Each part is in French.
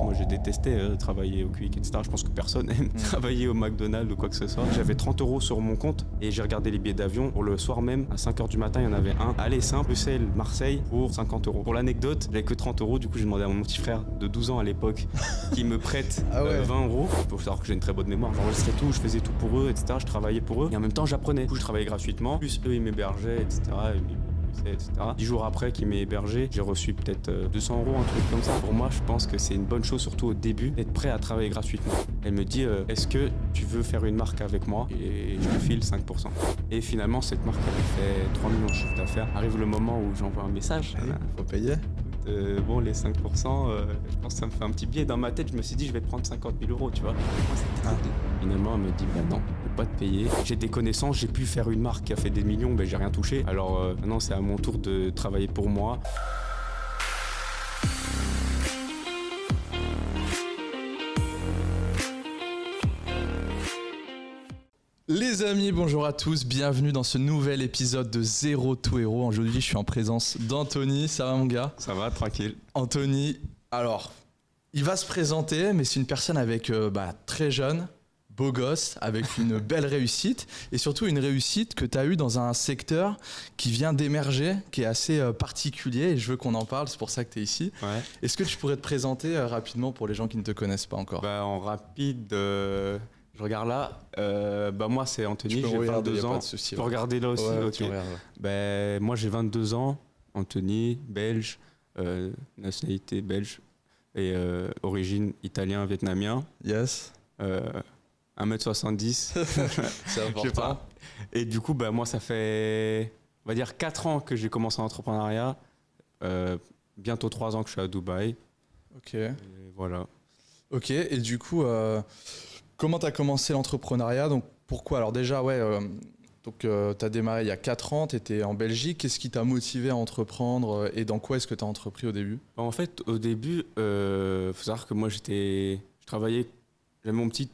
moi j'ai détesté travailler au Quick, etc. Je pense que personne aime travailler au McDonald's ou quoi que ce soit. J'avais 30 € sur mon compte et j'ai regardé les billets d'avion. Pour le soir même, à 5h du matin, il y en avait un. Aller simple, Bruxelles, Marseille, pour 50 €. Pour l'anecdote, j'avais que 30 €. Du coup, j'ai demandé à mon petit frère de 12 ans à l'époque qui me prête 20 €. Il faut savoir que j'ai une très bonne mémoire. J'enregistrais tout, je faisais tout pour eux, etc. Je travaillais pour eux et en même temps, j'apprenais. Du coup, je travaillais gratuitement. Plus eux, ils m'hébergeaient, etc. Etc. 10 jours après qu'il m'ait hébergé, j'ai reçu peut-être 200 €, un truc comme ça. Pour moi, je pense que c'est une bonne chose, surtout au début, d'être prêt à travailler gratuitement. Elle me dit, est-ce que tu veux faire une marque avec moi? Et je te file 5%. Et finalement, cette marque avait fait 3 millions de chiffre d'affaires. Arrive le moment où j'envoie un message. Faut payer. Bon, les 5%, je pense que ça me fait un petit biais dans ma tête. Je me suis dit, je vais prendre 50 000 €, tu vois. Finalement, elle me dit, bah non, je peux pas te payer. J'ai des connaissances, j'ai pu faire une marque qui a fait des millions, mais j'ai rien touché. Alors maintenant, c'est à mon tour de travailler pour moi. Les amis, bonjour à tous, bienvenue dans ce nouvel épisode de Zero to Hero. Aujourd'hui, je suis en présence d'Anthony. Ça va mon gars? Ça va, tranquille. Anthony, alors, il va se présenter, mais c'est une personne avec très jeune, beau gosse, avec une belle réussite et surtout une réussite que tu as eue dans un secteur qui vient d'émerger, qui est assez particulier et je veux qu'on en parle, c'est pour ça que tu es ici. Ouais. Est-ce que tu pourrais te présenter rapidement pour les gens qui ne te connaissent pas encore? En rapide, je regarde là. Moi, c'est Anthony, j'ai 22 ans. Tu peux regarder là aussi. Ouais, okay. Moi, j'ai 22 ans. Anthony, belge, nationalité belge et origine italien, vietnamien. Yes. 1m70. C'est important. Je sais pas. Et du coup, moi, ça fait, on va dire, 4 ans que j'ai commencé l'entrepreneuriat. Bientôt 3 ans que je suis à Dubaï. Ok. Et voilà. Ok, et du coup, comment tu as commencé l'entrepreneuriat? Donc, pourquoi? Alors déjà, tu as démarré il y a 4 ans, tu étais en Belgique. Qu'est-ce qui t'a motivé à entreprendre et dans quoi est-ce que tu as entrepris au début? En fait, au début, faut savoir que moi, j'avais mon petit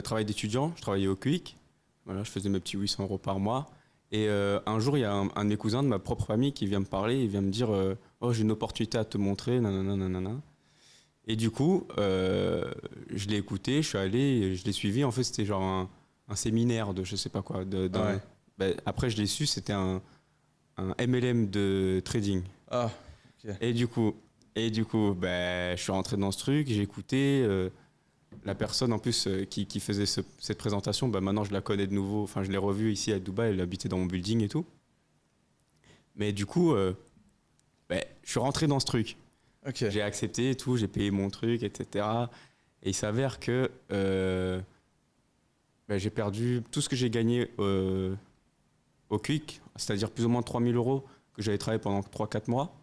travail d'étudiant, je travaillais au Quick. Voilà, je faisais mes petits 800 € par mois. Et un jour, il y a un de mes cousins de ma propre famille qui vient me parler, il vient me dire oh, j'ai une opportunité à te montrer, nanana. Et du coup, je l'ai écouté, je suis allé, je l'ai suivi. En fait, c'était genre un séminaire de je sais pas quoi. Après, je l'ai su, c'était un MLM de trading. Ah, ok. Et du coup, je suis rentré dans ce truc, j'ai écouté. La personne en plus qui faisait cette présentation, maintenant je la connais de nouveau. Enfin, je l'ai revue ici à Dubaï, elle habitait dans mon building et tout. Mais du coup, je suis rentré dans ce truc. Okay. J'ai accepté et tout, j'ai payé mon truc, etc. Et il s'avère que j'ai perdu tout ce que j'ai gagné au Quick, c'est-à-dire plus ou moins 3 000 € que j'avais travaillé pendant 3-4 mois.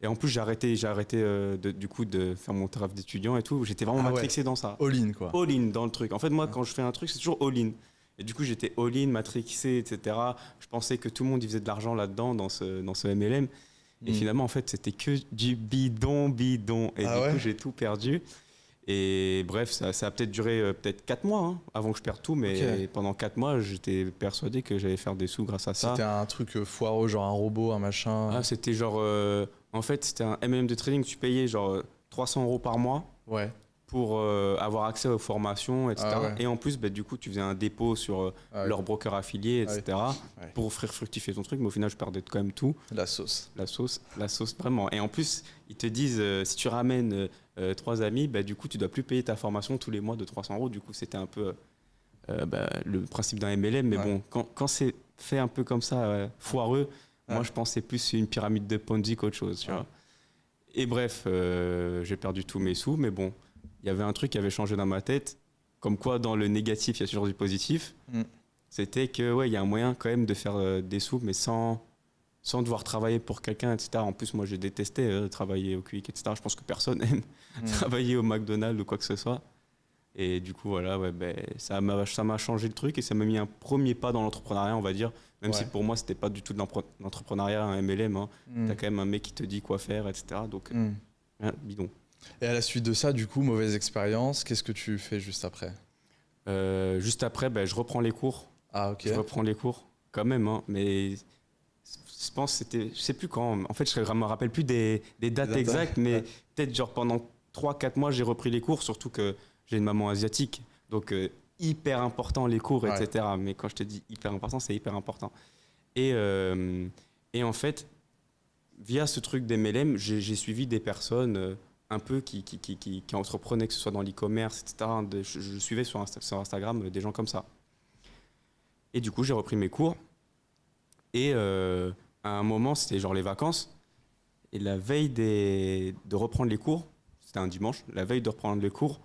Et en plus, j'ai arrêté de faire mon travail d'étudiant et tout. J'étais vraiment matrixé dans ça. All-in, quoi. All-in dans le truc. En fait, moi, quand je fais un truc, c'est toujours all-in. Et du coup, j'étais all-in, matrixé, etc. Je pensais que tout le monde y faisait de l'argent là-dedans, dans ce MLM. Et finalement, en fait, c'était que du bidon. Et du coup, j'ai tout perdu. Et bref, ça a peut-être duré 4 mois avant que je perde tout. Mais pendant 4 mois, j'étais persuadé que j'allais faire des sous grâce à ça. C'était un truc foireux, genre un robot, un machin. Ah, c'était genre... en fait, c'était un MLM de trading. Tu payais genre 300 € par mois pour avoir accès aux formations, etc. Et en plus, du coup, tu faisais un dépôt sur leur broker affilié, etc. Pour faire fructifier ton truc. Mais au final, je perdais quand même tout. La sauce, vraiment. Et en plus, ils te disent, si tu ramènes 3 amis, du coup, tu dois plus payer ta formation tous les mois de 300 €. Du coup, c'était un peu le principe d'un MLM. Mais bon, quand c'est fait un peu comme ça, foireux, moi, je pense que c'est plus une pyramide de Ponzi qu'autre chose. Tu vois. Et bref, j'ai perdu tous mes sous. Mais bon, il y avait un truc qui avait changé dans ma tête. Comme quoi, dans le négatif, il y a toujours du positif. C'était que, il y a un moyen quand même de faire des sous, mais sans devoir travailler pour quelqu'un, etc. En plus, moi, j'ai détesté travailler au Quick, etc. Je pense que personne aime travailler au McDonald's ou quoi que ce soit. Et du coup, voilà, ça m'a changé le truc et ça m'a mis un premier pas dans l'entrepreneuriat, on va dire. Même si pour moi, c'était pas du tout de l'entrepreneuriat, un MLM. T'as quand même un mec qui te dit quoi faire, etc. Donc, bidon. Et à la suite de ça, du coup, mauvaise expérience, qu'est-ce que tu fais juste après? Juste après, je reprends les cours. Ah, ok. Je reprends les cours, quand même, mais je pense que c'était, je sais plus quand. En fait, je me rappelle plus des dates exactes, mais peut-être genre pendant 3-4 mois, j'ai repris les cours, surtout que j'ai une maman asiatique. Donc, hyper important les cours, etc. Mais quand je te dis hyper important, c'est hyper important. Et en fait, via ce truc d'MLM, j'ai suivi des personnes un peu qui entreprenaient, que ce soit dans l'e-commerce, etc. Je suivais sur Instagram des gens comme ça. Et du coup, j'ai repris mes cours. Et à un moment, c'était genre les vacances. Et la veille de reprendre les cours, c'était un dimanche, la veille de reprendre les cours,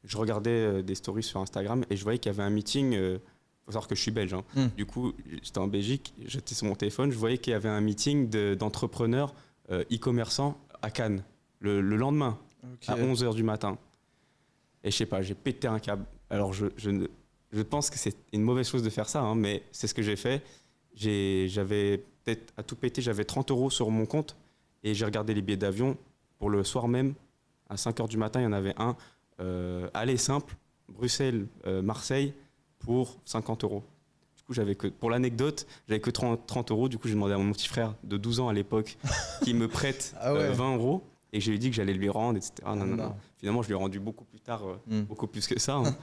je regardais des stories sur Instagram et je voyais qu'il y avait un meeting. Il faut savoir que je suis belge. Hein. Du coup, j'étais en Belgique, j'étais sur mon téléphone, je voyais qu'il y avait un meeting d'entrepreneurs e-commerçants à Cannes le lendemain, à 11h du matin. Et je sais pas, j'ai pété un câble. Alors, je pense que c'est une mauvaise chose de faire ça, hein, mais c'est ce que j'ai fait. J'avais peut-être à tout péter, j'avais 30 € sur mon compte et j'ai regardé les billets d'avion pour le soir même. À 5h du matin, il y en avait un. Aller simple, Bruxelles, Marseille, pour 50 €. Du coup, pour l'anecdote, j'avais que 30 €. Du coup, j'ai demandé à mon petit frère de 12 ans à l'époque qu'il me prête 20 €. Et je lui ai dit que j'allais lui rendre, etc. Non. Finalement, je lui ai rendu beaucoup plus tard, beaucoup plus que ça. Hein.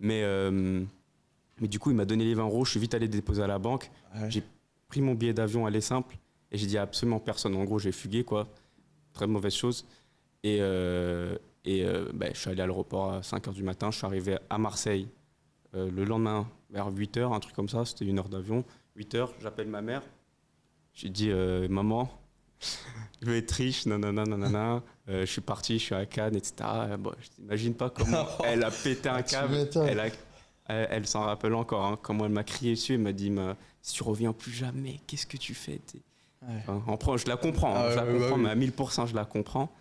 mais du coup, il m'a donné les 20 €. Je suis vite allé déposer à la banque. J'ai pris mon billet d'avion aller simple et j'ai dit à absolument personne. En gros, j'ai fugué, quoi. Très mauvaise chose. Et je suis allé à l'aéroport à 5h du matin. Je suis arrivé à Marseille le lendemain vers 8h, un truc comme ça. C'était 1 heure d'avion. 8h, j'appelle ma mère. J'ai dit maman, je veux être riche, nanana. Je suis parti, je suis à Cannes, etc. Bon, je t'imagine pas comment elle a pété un câble. Elle s'en rappelle encore, hein, comment elle m'a crié dessus. Elle m'a dit si tu reviens plus jamais, qu'est-ce que tu fais? Enfin, je la comprends, mais à 1000% je la comprends.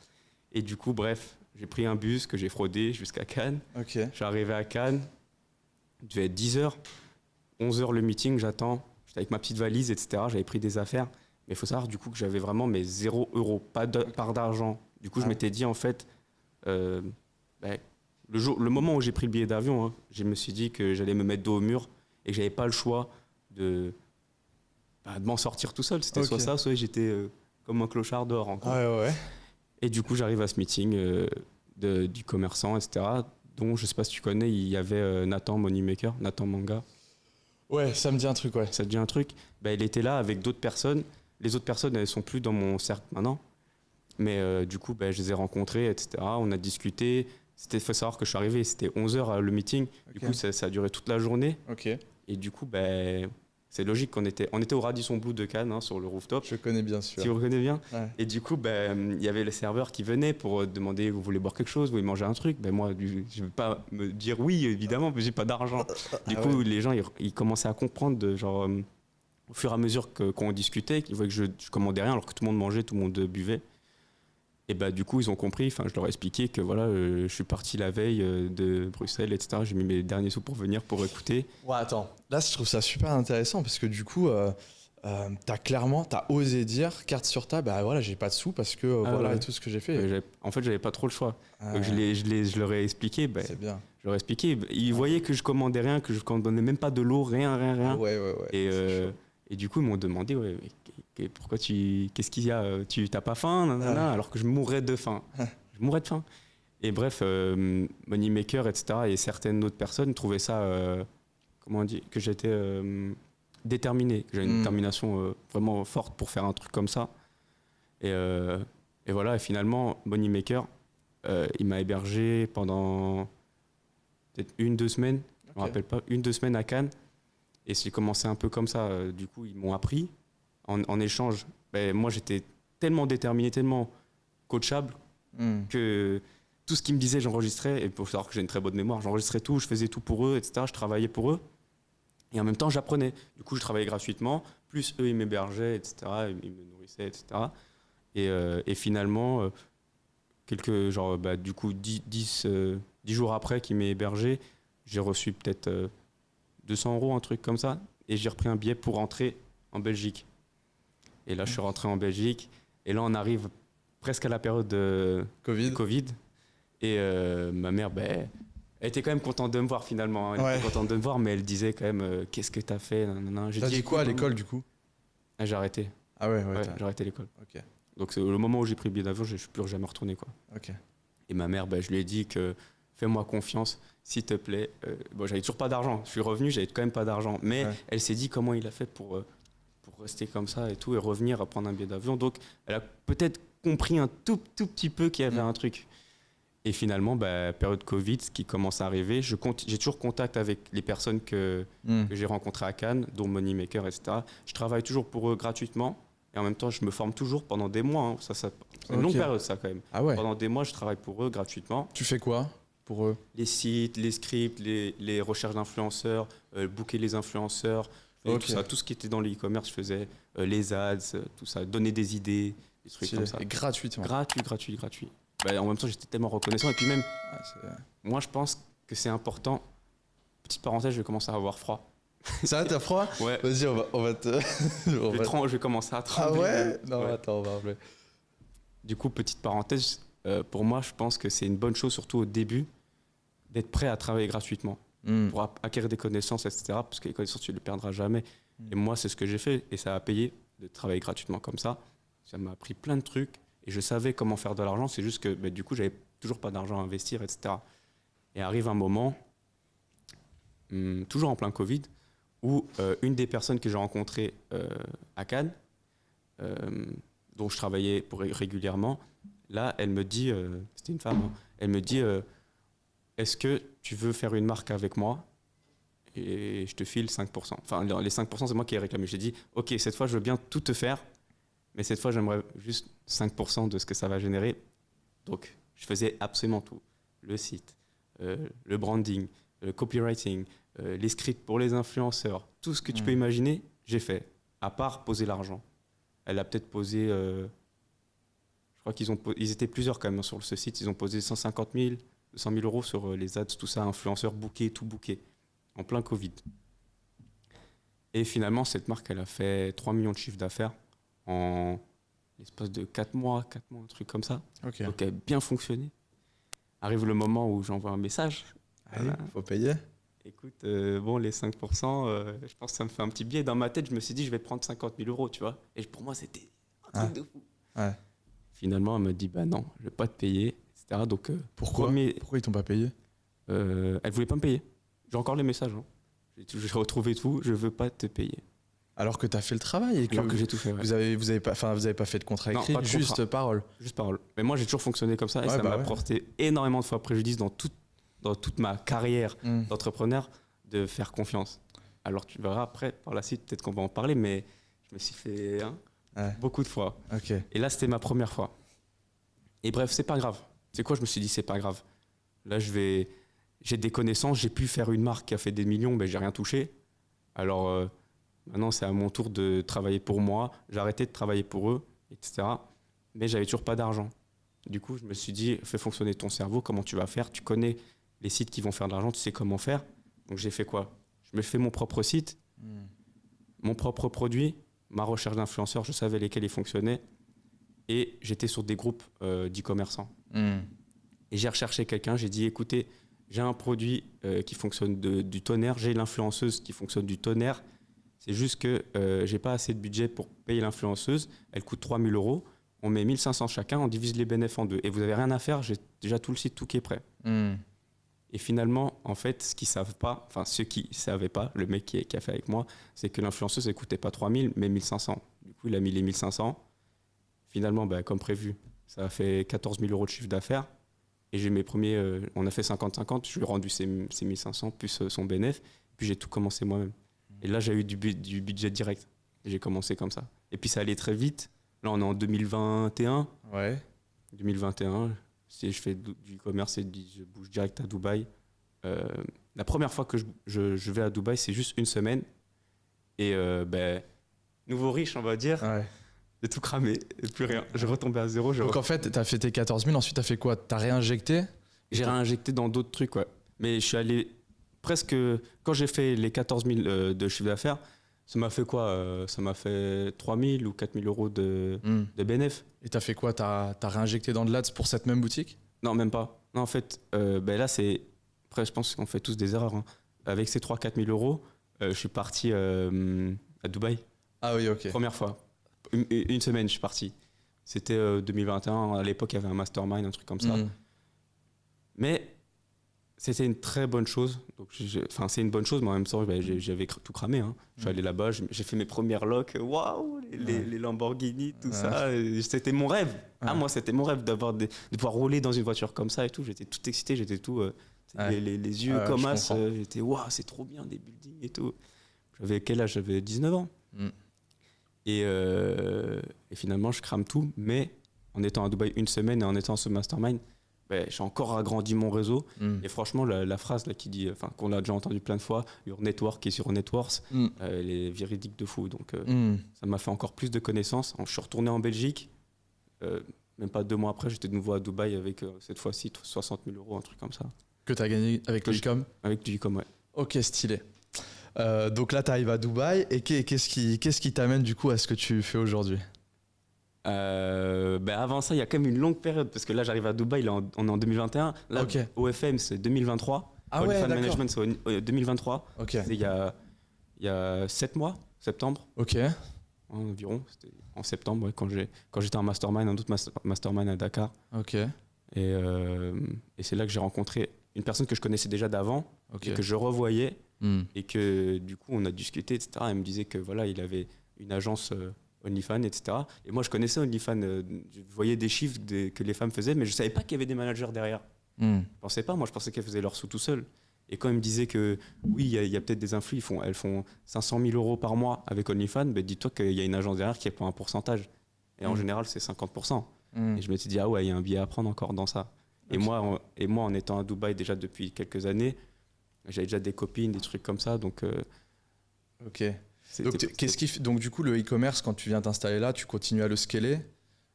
Et du coup, bref, j'ai pris un bus que j'ai fraudé jusqu'à Cannes. Je suis arrivé à Cannes, il devait être 10h, 11h le meeting, j'attends. J'étais avec ma petite valise, etc. J'avais pris des affaires. Mais il faut savoir du coup que j'avais vraiment mes 0 €, pas de part d'argent. Du coup, je m'étais dit en fait, le moment où j'ai pris le billet d'avion, hein, je me suis dit que j'allais me mettre dos au mur et que j'avais pas le choix de m'en sortir tout seul. C'était soit ça, soit j'étais comme un clochard dehors. En gros. Et du coup, j'arrive à ce meeting du commerçant, etc. Dont, je sais pas si tu connais, il y avait Nathan Moneymaker, Nathan Manga. Ouais, ça me dit un truc, ouais. Ça te dit un truc? Il était là avec d'autres personnes. Les autres personnes, elles sont plus dans mon cercle maintenant. Mais du coup, je les ai rencontrés, etc. On a discuté. Il faut savoir que je suis arrivé, c'était 11h le meeting. Du coup, ça a duré toute la journée. Et du coup, c'est logique qu'on était au Radisson Blu de Cannes, hein, sur le rooftop. Je connais bien sûr. Tu reconnais bien? Et du coup, il y avait les serveurs qui venaient pour demander vous voulez boire quelque chose, vous voulez manger un truc. Moi, je ne vais pas me dire oui, évidemment, mais j'ai pas d'argent. Du coup, les gens, ils commençaient à comprendre, au fur et à mesure qu'on discutait, qu'ils voyaient que je commandais rien alors que tout le monde mangeait, tout le monde buvait. Et du coup, ils ont compris, je leur ai expliqué que voilà, je suis parti la veille de Bruxelles, etc. J'ai mis mes derniers sous pour venir, pour écouter. Ouais, attends. Là, je trouve ça super intéressant parce que du coup, t'as osé dire, carte sur table, voilà, j'ai pas de sous parce que voilà, et tout ce que j'ai fait. En fait, j'avais pas trop le choix. Donc je leur ai expliqué. C'est bien. Je leur ai expliqué. Ils voyaient que je commandais rien, que je commandais même pas de l'eau, rien. Ouais. Et du coup, ils m'ont demandé, pourquoi qu'est-ce qu'il y a? Tu t'as pas faim? Alors que je mourrais de faim. Je mourrais de faim. Et bref, Moneymaker, etc. et certaines autres personnes trouvaient ça, comment on dit, que j'étais déterminé, que j'avais une détermination vraiment forte pour faire un truc comme ça. Et voilà, et finalement, Moneymaker, il m'a hébergé pendant peut-être 1-2 semaines, je me rappelle pas, 1-2 semaines à Cannes. Et j'ai commencé un peu comme ça. Du coup, ils m'ont appris. En échange, moi, j'étais tellement déterminé, tellement coachable que tout ce qu'ils me disaient, j'enregistrais. Et pour savoir que j'ai une très bonne mémoire, j'enregistrais tout, je faisais tout pour eux, etc. Je travaillais pour eux. Et en même temps, j'apprenais. Du coup, je travaillais gratuitement. Plus eux, ils m'hébergeaient, etc. Ils me nourrissaient, etc. Et finalement, du coup, 10 jours après qu'ils m'aient hébergé, j'ai reçu peut-être 200 €, un truc comme ça. Et j'ai repris un billet pour rentrer en Belgique. Et là, je suis rentré en Belgique. Et là, on arrive presque à la période de Covid. Et ma mère, elle était quand même contente de me voir finalement. Elle était contente de me voir, mais elle disait quand même qu'est-ce que t'as fait? T'as dit quoi à l'école du coup? J'ai arrêté. Ah ouais, j'ai arrêté l'école. Ok. Donc c'est le moment où j'ai pris le billet d'avion, je ne suis plus jamais retourné, quoi. Ok. Et ma mère, je lui ai dit que fais-moi confiance, s'il te plaît. Bon, j'avais toujours pas d'argent. Je suis revenu, j'avais quand même pas d'argent. Mais elle s'est dit comment il a fait pour rester comme ça et tout, et revenir à prendre un billet d'avion. Donc, elle a peut-être compris un tout petit peu qu'il y avait un truc. Et finalement, période Covid, ce qui commence à arriver, j'ai toujours contact avec les personnes que j'ai rencontrées à Cannes, dont Moneymaker, etc. Je travaille toujours pour eux gratuitement. Et en même temps, je me forme toujours pendant des mois. Hein. C'est une longue période, ça, quand même. Ah ouais. Pendant des mois, je travaille pour eux gratuitement. Tu fais quoi pour eux? Les sites, les scripts, les recherches d'influenceurs, booker les influenceurs, tout ça, tout ce qui était dans le e-commerce, je faisais les ads, tout ça, donner des idées, des trucs comme ça. Et gratuitement. Gratuit. En même temps, j'étais tellement reconnaissant. Et puis même, moi, je pense que c'est important. Petite parenthèse, je vais commencer à avoir froid. Ça va, t'as froid? Ouais. Vas-y, on va te... Je vais commencer à trembler. Ah ouais? Non, ouais. Attends, on va rappeler. Du coup, petite parenthèse, pour moi, je pense que c'est une bonne chose, surtout au début, d'être prêt à travailler gratuitement pour acquérir des connaissances, etc. Parce que les connaissances, tu ne les perdras jamais. Et moi, c'est ce que j'ai fait et ça a payé de travailler gratuitement comme ça. Ça m'a appris plein de trucs et je savais comment faire de l'argent. C'est juste que du coup, j'avais toujours pas d'argent à investir, etc. Et arrive un moment, toujours en plein Covid, où une des personnes que j'ai rencontrées à Cannes, dont je travaillais régulièrement, là, elle me dit, c'était une femme, hein, elle me dit, est-ce que tu veux faire une marque avec moi et je te file 5%. Enfin, les 5%, c'est moi qui ai réclamé. J'ai dit, ok, cette fois, je veux bien tout te faire, mais cette fois, j'aimerais juste 5% de ce que ça va générer. Donc, je faisais absolument tout. Le site, le branding, le copywriting, les scripts pour les influenceurs, tout ce que tu peux imaginer, j'ai fait, à part poser l'argent. Elle a peut-être posé, je crois ils étaient plusieurs quand même sur ce site, ils ont posé 150 000, 200 000 euros sur les ads, tout ça, influenceurs bookés, tout booké, en plein Covid. Et finalement, cette marque, elle a fait 3 millions de chiffres d'affaires en l'espace de 4 mois, un truc comme ça. Okay. Donc, elle a bien fonctionné. Arrive le moment où j'envoie un message. Allez, faut payer. Écoute, bon, les 5%, je pense que ça me fait un petit biais. Dans ma tête, je me suis dit, je vais prendre 50 000 euros, tu vois. Et pour moi, c'était un truc de fou. Ouais. Finalement, elle m'a dit, non, je ne vais pas te payer, etc. Donc, pourquoi ils t'ont pas payé? Elle ne voulait pas me payer. J'ai encore les messages. Hein. J'ai retrouvé tout, je ne veux pas te payer. Alors que tu as fait le travail et que j'ai tout fait. Ouais. Vous avez pas fait de contrat écrit, juste parole. Juste parole. Mais moi, j'ai toujours fonctionné comme ça et ça m'a apporté énormément de fois préjudice dans toute ma carrière d'entrepreneur de faire confiance. Alors tu verras après, par la suite, peut-être qu'on va en parler, mais je me suis fait beaucoup de fois. Okay. Et là, c'était ma première fois. Et bref, c'est pas grave. C'est quoi, je me suis dit, c'est pas grave. Là, j'ai des connaissances, j'ai pu faire une marque qui a fait des millions, mais j'ai rien touché. Alors maintenant, c'est à mon tour de travailler pour moi. J'ai arrêté de travailler pour eux, etc. Mais j'avais toujours pas d'argent. Du coup, je me suis dit, fais fonctionner ton cerveau, comment tu vas faire? Tu connais les sites qui vont faire de l'argent, tu sais comment faire. Donc j'ai fait quoi? Je me fais mon propre site, mon propre produit, ma recherche d'influenceurs, je savais lesquels ils fonctionnaient. Et j'étais sur des groupes d'e-commerçants. Et j'ai recherché quelqu'un, j'ai dit, écoutez, j'ai un produit qui fonctionne du tonnerre, j'ai l'influenceuse qui fonctionne du tonnerre. C'est juste que j'ai pas assez de budget pour payer l'influenceuse, elle coûte 3 000 euros. On met 1 500 chacun, on divise les bénéfices en deux. Et vous n'avez rien à faire, j'ai déjà tout le site, tout qui est prêt. Et finalement, en fait, ceux qui savaient pas, le mec qui a fait avec moi, c'est que l'influenceuse, elle coûtait pas 3 000, mais 1 500. Du coup, il a mis les 1 500. Finalement, comme prévu, ça a fait 14 000 euros de chiffre d'affaires. Et j'ai mes premiers, on a fait 50-50, je lui ai rendu ses 1 500 plus son bénéfice. Puis j'ai tout commencé moi-même. Et là, j'ai eu du budget direct. Et j'ai commencé comme ça. Et puis ça allait très vite. Là, on est en 2021. Ouais. 2021, je fais du commerce et je bouge direct à Dubaï. La première fois que je vais à Dubaï, c'est juste une semaine. Et nouveau riche, on va dire. Ouais. J'ai tout cramé, et plus rien. Je retombais à zéro. Donc en fait, tu as fait tes 14 000, ensuite tu as fait quoi? Tu as réinjecté? J'ai réinjecté dans d'autres trucs, ouais. Mais je suis allé presque... Quand j'ai fait les 14 000 de chiffre d'affaires, ça m'a fait quoi? Ça m'a fait 3 000 ou 4 000 euros de bénéfices. Et tu as fait quoi? Tu as réinjecté dans de l'ADS pour cette même boutique? Non, même pas. Non, en fait, là, c'est... Après, je pense qu'on fait tous des erreurs. Hein. Avec ces 3 000 4 000 euros, je suis parti à Dubaï. Ah oui, ok. Première fois. Une semaine, je suis parti. C'était 2021. À l'époque, il y avait un mastermind, un truc comme ça. Mais c'était une très bonne chose. Donc, enfin, c'est une bonne chose, mais en même temps, j'avais tout cramé. Hein. Je suis allé là-bas, j'ai fait mes premières locks. Waouh, les Lamborghini, tout ça. C'était mon rêve. Ah, moi, c'était mon rêve de pouvoir rouler dans une voiture comme ça et tout. J'étais tout excité, j'étais tout. Les yeux comme as. J'étais, waouh, c'est trop bien, des buildings et tout. J'avais quel âge? J'avais 19 ans. Et finalement, je crame tout. Mais en étant à Dubaï une semaine et en étant ce mastermind, j'ai encore agrandi mon réseau. Et franchement, la phrase là, qui dit, qu'on a déjà entendu plein de fois, Your network is your net worth, elle est véridique de fou. Donc, ça m'a fait encore plus de connaissances. Je suis retourné en Belgique. Même pas 2 mois après, j'étais de nouveau à Dubaï avec cette fois-ci 60 000 €, un truc comme ça. Que tu as gagné avec le e-com? Avec du e-com, ouais. Ok, stylé. Donc là, tu arrives à Dubaï. Et qu'est-ce qui t'amène du coup à ce que tu fais aujourd'hui? Avant ça, il y a quand même une longue période parce que là, j'arrive à Dubaï, on est en 2021. Là, OFM, c'est 2023. Ah ouais, d'accord. Management, c'est 2023. Ok. C'est il y a 7 mois, septembre. Ok. Environ. C'était en septembre, ouais, quand j'étais en mastermind, un autre mastermind à Dakar. Ok. Et c'est là que j'ai rencontré une personne que je connaissais déjà d'avant, et que je revoyais, et que du coup, on a discuté, etc. Elle me disait que voilà, il avait une agence OnlyFans, etc. Et moi, je connaissais OnlyFans, je voyais des chiffres que les femmes faisaient, mais je ne savais pas qu'il y avait des managers derrière. Je pensais pas, moi, je pensais qu'elles faisaient leur sous tout seul. Et quand ils me disaient que oui, il y a peut-être des influx, elles font 500 000 € par mois avec OnlyFans, dis-toi qu'il y a une agence derrière qui prend un pourcentage. Et en général, c'est 50%. Et je me suis dit, ah ouais, il y a un billet à prendre encore dans ça. Okay. Et moi, en étant à Dubaï déjà depuis quelques années, j'avais déjà des copines, des trucs comme ça. Donc, ok. Donc du coup, le e-commerce, quand tu viens t'installer là, tu continues à le scaler,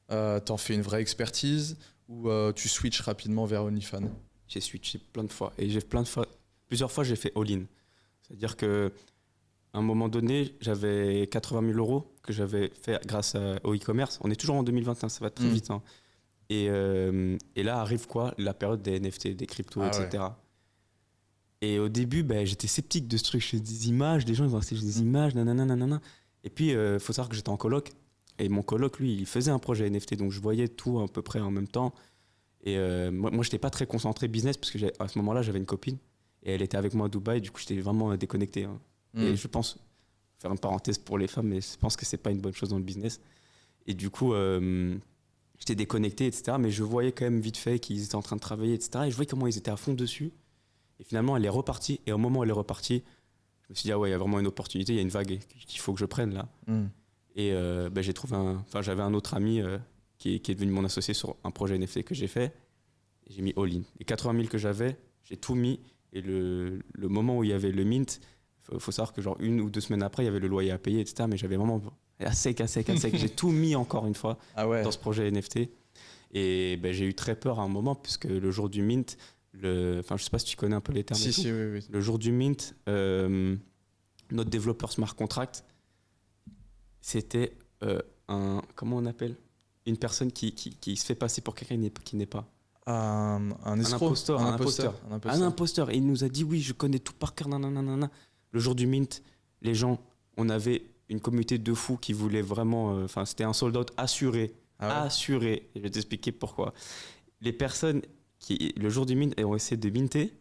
t'en fais une vraie expertise ou tu switches rapidement vers OnlyFans? J'ai switché plein de fois. Et plusieurs fois, j'ai fait all-in. C'est-à-dire qu'à un moment donné, j'avais 80 000 € que j'avais fait grâce au e-commerce. On est toujours en 2021, ça va très vite. Hein. Et là arrive quoi? La période des NFT, des cryptos, etc. Ouais. Et au début, j'étais sceptique de ce truc. J'ai des images, des gens ils vont acheter des images, nanana. Et puis, il faut savoir que j'étais en coloc. Et mon coloc, lui, il faisait un projet NFT. Donc, je voyais tout à peu près en même temps. Et moi, je n'étais pas très concentré business parce qu'à ce moment-là, j'avais une copine. Et elle était avec moi à Dubaï. Du coup, j'étais vraiment déconnecté. Hein. Et je pense, faire une parenthèse pour les femmes, mais je pense que ce n'est pas une bonne chose dans le business. Et du coup, j'étais déconnecté, etc. Mais je voyais quand même vite fait qu'ils étaient en train de travailler, etc. Et je voyais comment ils étaient à fond dessus. Et finalement, elle est repartie. Et au moment où elle est repartie, je me suis dit, ah ouais, il y a vraiment une opportunité, il y a une vague qu'il faut que je prenne là. Et j'ai trouvé j'avais un autre ami qui est devenu mon associé sur un projet NFT que j'ai fait. Et j'ai mis all-in. Les 80 000 que j'avais, j'ai tout mis. Et le moment où il y avait le mint, il faut savoir que genre 1 ou 2 semaines après, il y avait le loyer à payer, etc. Mais j'avais vraiment à sec. J'ai tout mis encore une fois dans ce projet NFT. Et j'ai eu très peur à un moment, puisque le jour du mint, je ne sais pas si tu connais un peu les termes. Oui. Le jour du mint, notre développeur smart contract, c'était comment on appelle, une personne qui se fait passer pour quelqu'un qui n'est pas. Un imposteur. Un imposteur. Et il nous a dit, oui, je connais tout par cœur. Nanana. Le jour du mint, les gens, on avait une communauté de fous qui voulaient vraiment... c'était un sold out assuré. Assuré. Et je vais t'expliquer pourquoi. Les personnes qui, le jour du mint, elles ont essayé de minter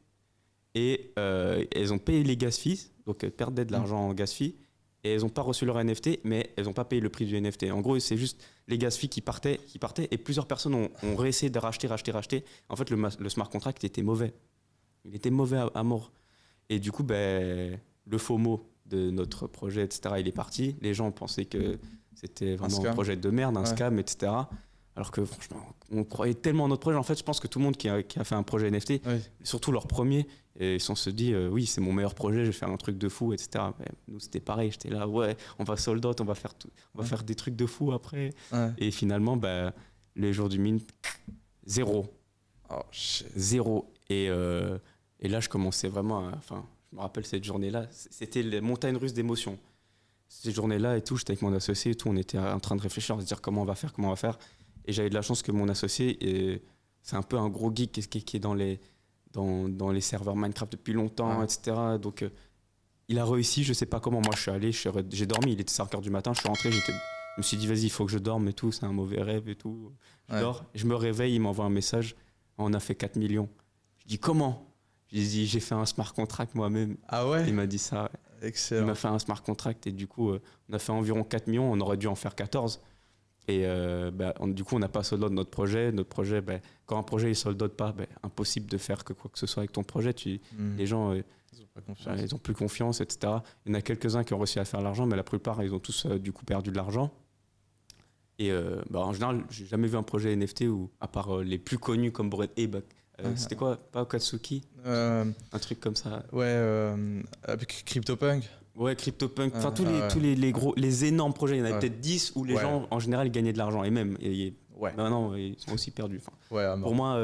et elles ont payé les gas fees, donc elles perdaient de l'argent en gas fees, et elles n'ont pas reçu leur NFT, mais elles n'ont pas payé le prix du NFT. En gros, c'est juste les gas fees qui partaient, et plusieurs personnes ont réessayé de racheter. En fait, le smart contract était mauvais. Il était mauvais à mort. Et du coup, le FOMO de notre projet, etc., il est parti. Les gens pensaient que c'était vraiment un projet de merde, un scam, etc. Alors que franchement, on croyait tellement en notre projet. En fait, je pense que tout le monde qui a fait un projet NFT, surtout leur premier, et ils se dit oui, c'est mon meilleur projet, je vais faire un truc de fou, etc. Mais nous, c'était pareil. J'étais là, ouais, on va sold out, on va faire des trucs de fou après. Et finalement, les jours du mint, 0. Oh, shit. 0. Et là, je commençais vraiment je me rappelle cette journée-là, c'était les montagnes russes d'émotions. Cette journée-là et tout, j'étais avec mon associé et tout, on était en train de réfléchir, à se dire comment on va faire. Et j'avais de la chance que mon associé, c'est un peu un gros geek qui est dans les serveurs Minecraft depuis longtemps, etc. Donc, il a réussi, je sais pas comment. Moi, je suis allé, j'ai dormi, il était 5h du matin, je suis rentré, je me suis dit, vas-y, il faut que je dorme et tout, c'est un mauvais rêve et tout. Je dors, je me réveille, il m'envoie un message, on a fait 4 millions. Je dis comment? J'ai dit j'ai fait un smart contract moi-même. Ah ouais? Il m'a dit ça. Il Excellent. m'a fait un smart contract et du coup, on a fait environ 4 millions, on aurait dû en faire 14. Et du coup, on n'a pas sold out notre projet. Notre projet, quand un projet ne sold out pas, impossible de faire quoi que ce soit avec ton projet. Les gens, Ils ont pas confiance. ils ont plus confiance, etc. Il y en a quelques-uns qui ont réussi à faire l'argent, mais la plupart, ils ont tous du coup perdu de l'argent. Et en général, j'ai jamais vu un projet NFT où, à part les plus connus comme Bored Ape, c'était quoi? Pas Okatsuki? Un truc comme ça. Avec CryptoPunk. Ouais, CryptoPunk, enfin ouais. tous les gros, les énormes projets, il y en avait Ouais. peut-être 10 où les Ouais. gens en général gagnaient de l'argent et même Ouais. maintenant ils sont aussi perdus. Enfin, Ouais, à mort. pour moi,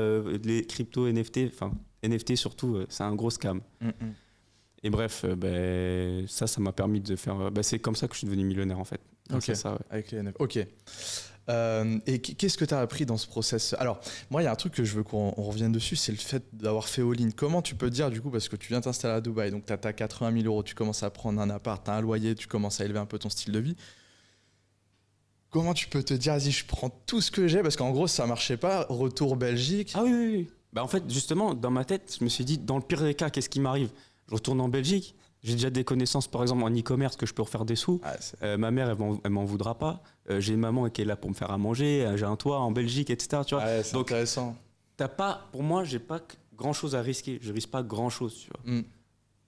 les crypto NFT, enfin NFT surtout, c'est un gros scam. Et bref, ça m'a permis de faire. C'est comme ça que je suis devenu millionnaire en fait. Ok. C'est ça, ouais. Avec les NFT. Ok. Et qu'est-ce que tu as appris dans ce process? Alors, moi, il y a un truc que je veux qu'on revienne dessus, c'est le fait d'avoir fait all-in. Comment tu peux dire, du coup, parce que tu viens t'installer à Dubaï, donc tu as 80 000 euros, tu commences à prendre un appart, tu as un loyer, tu commences à élever un peu ton style de vie. Comment tu peux te dire, vas-y, je prends tout ce que j'ai, parce qu'en gros, ça marchait pas, retour Belgique. Ah oui. En fait, justement, dans ma tête, je me suis dit, dans le pire des cas, qu'est-ce qui m'arrive? Je retourne en Belgique. J'ai déjà des connaissances, par exemple, en e-commerce que je peux refaire des sous. Ma mère, elle m'en voudra pas. J'ai une maman qui est là pour me faire à manger. J'ai un toit en Belgique, etc. Tu vois. C'est donc, intéressant. pour moi, j'ai pas grand-chose à risquer. Je risque pas grand-chose, tu vois.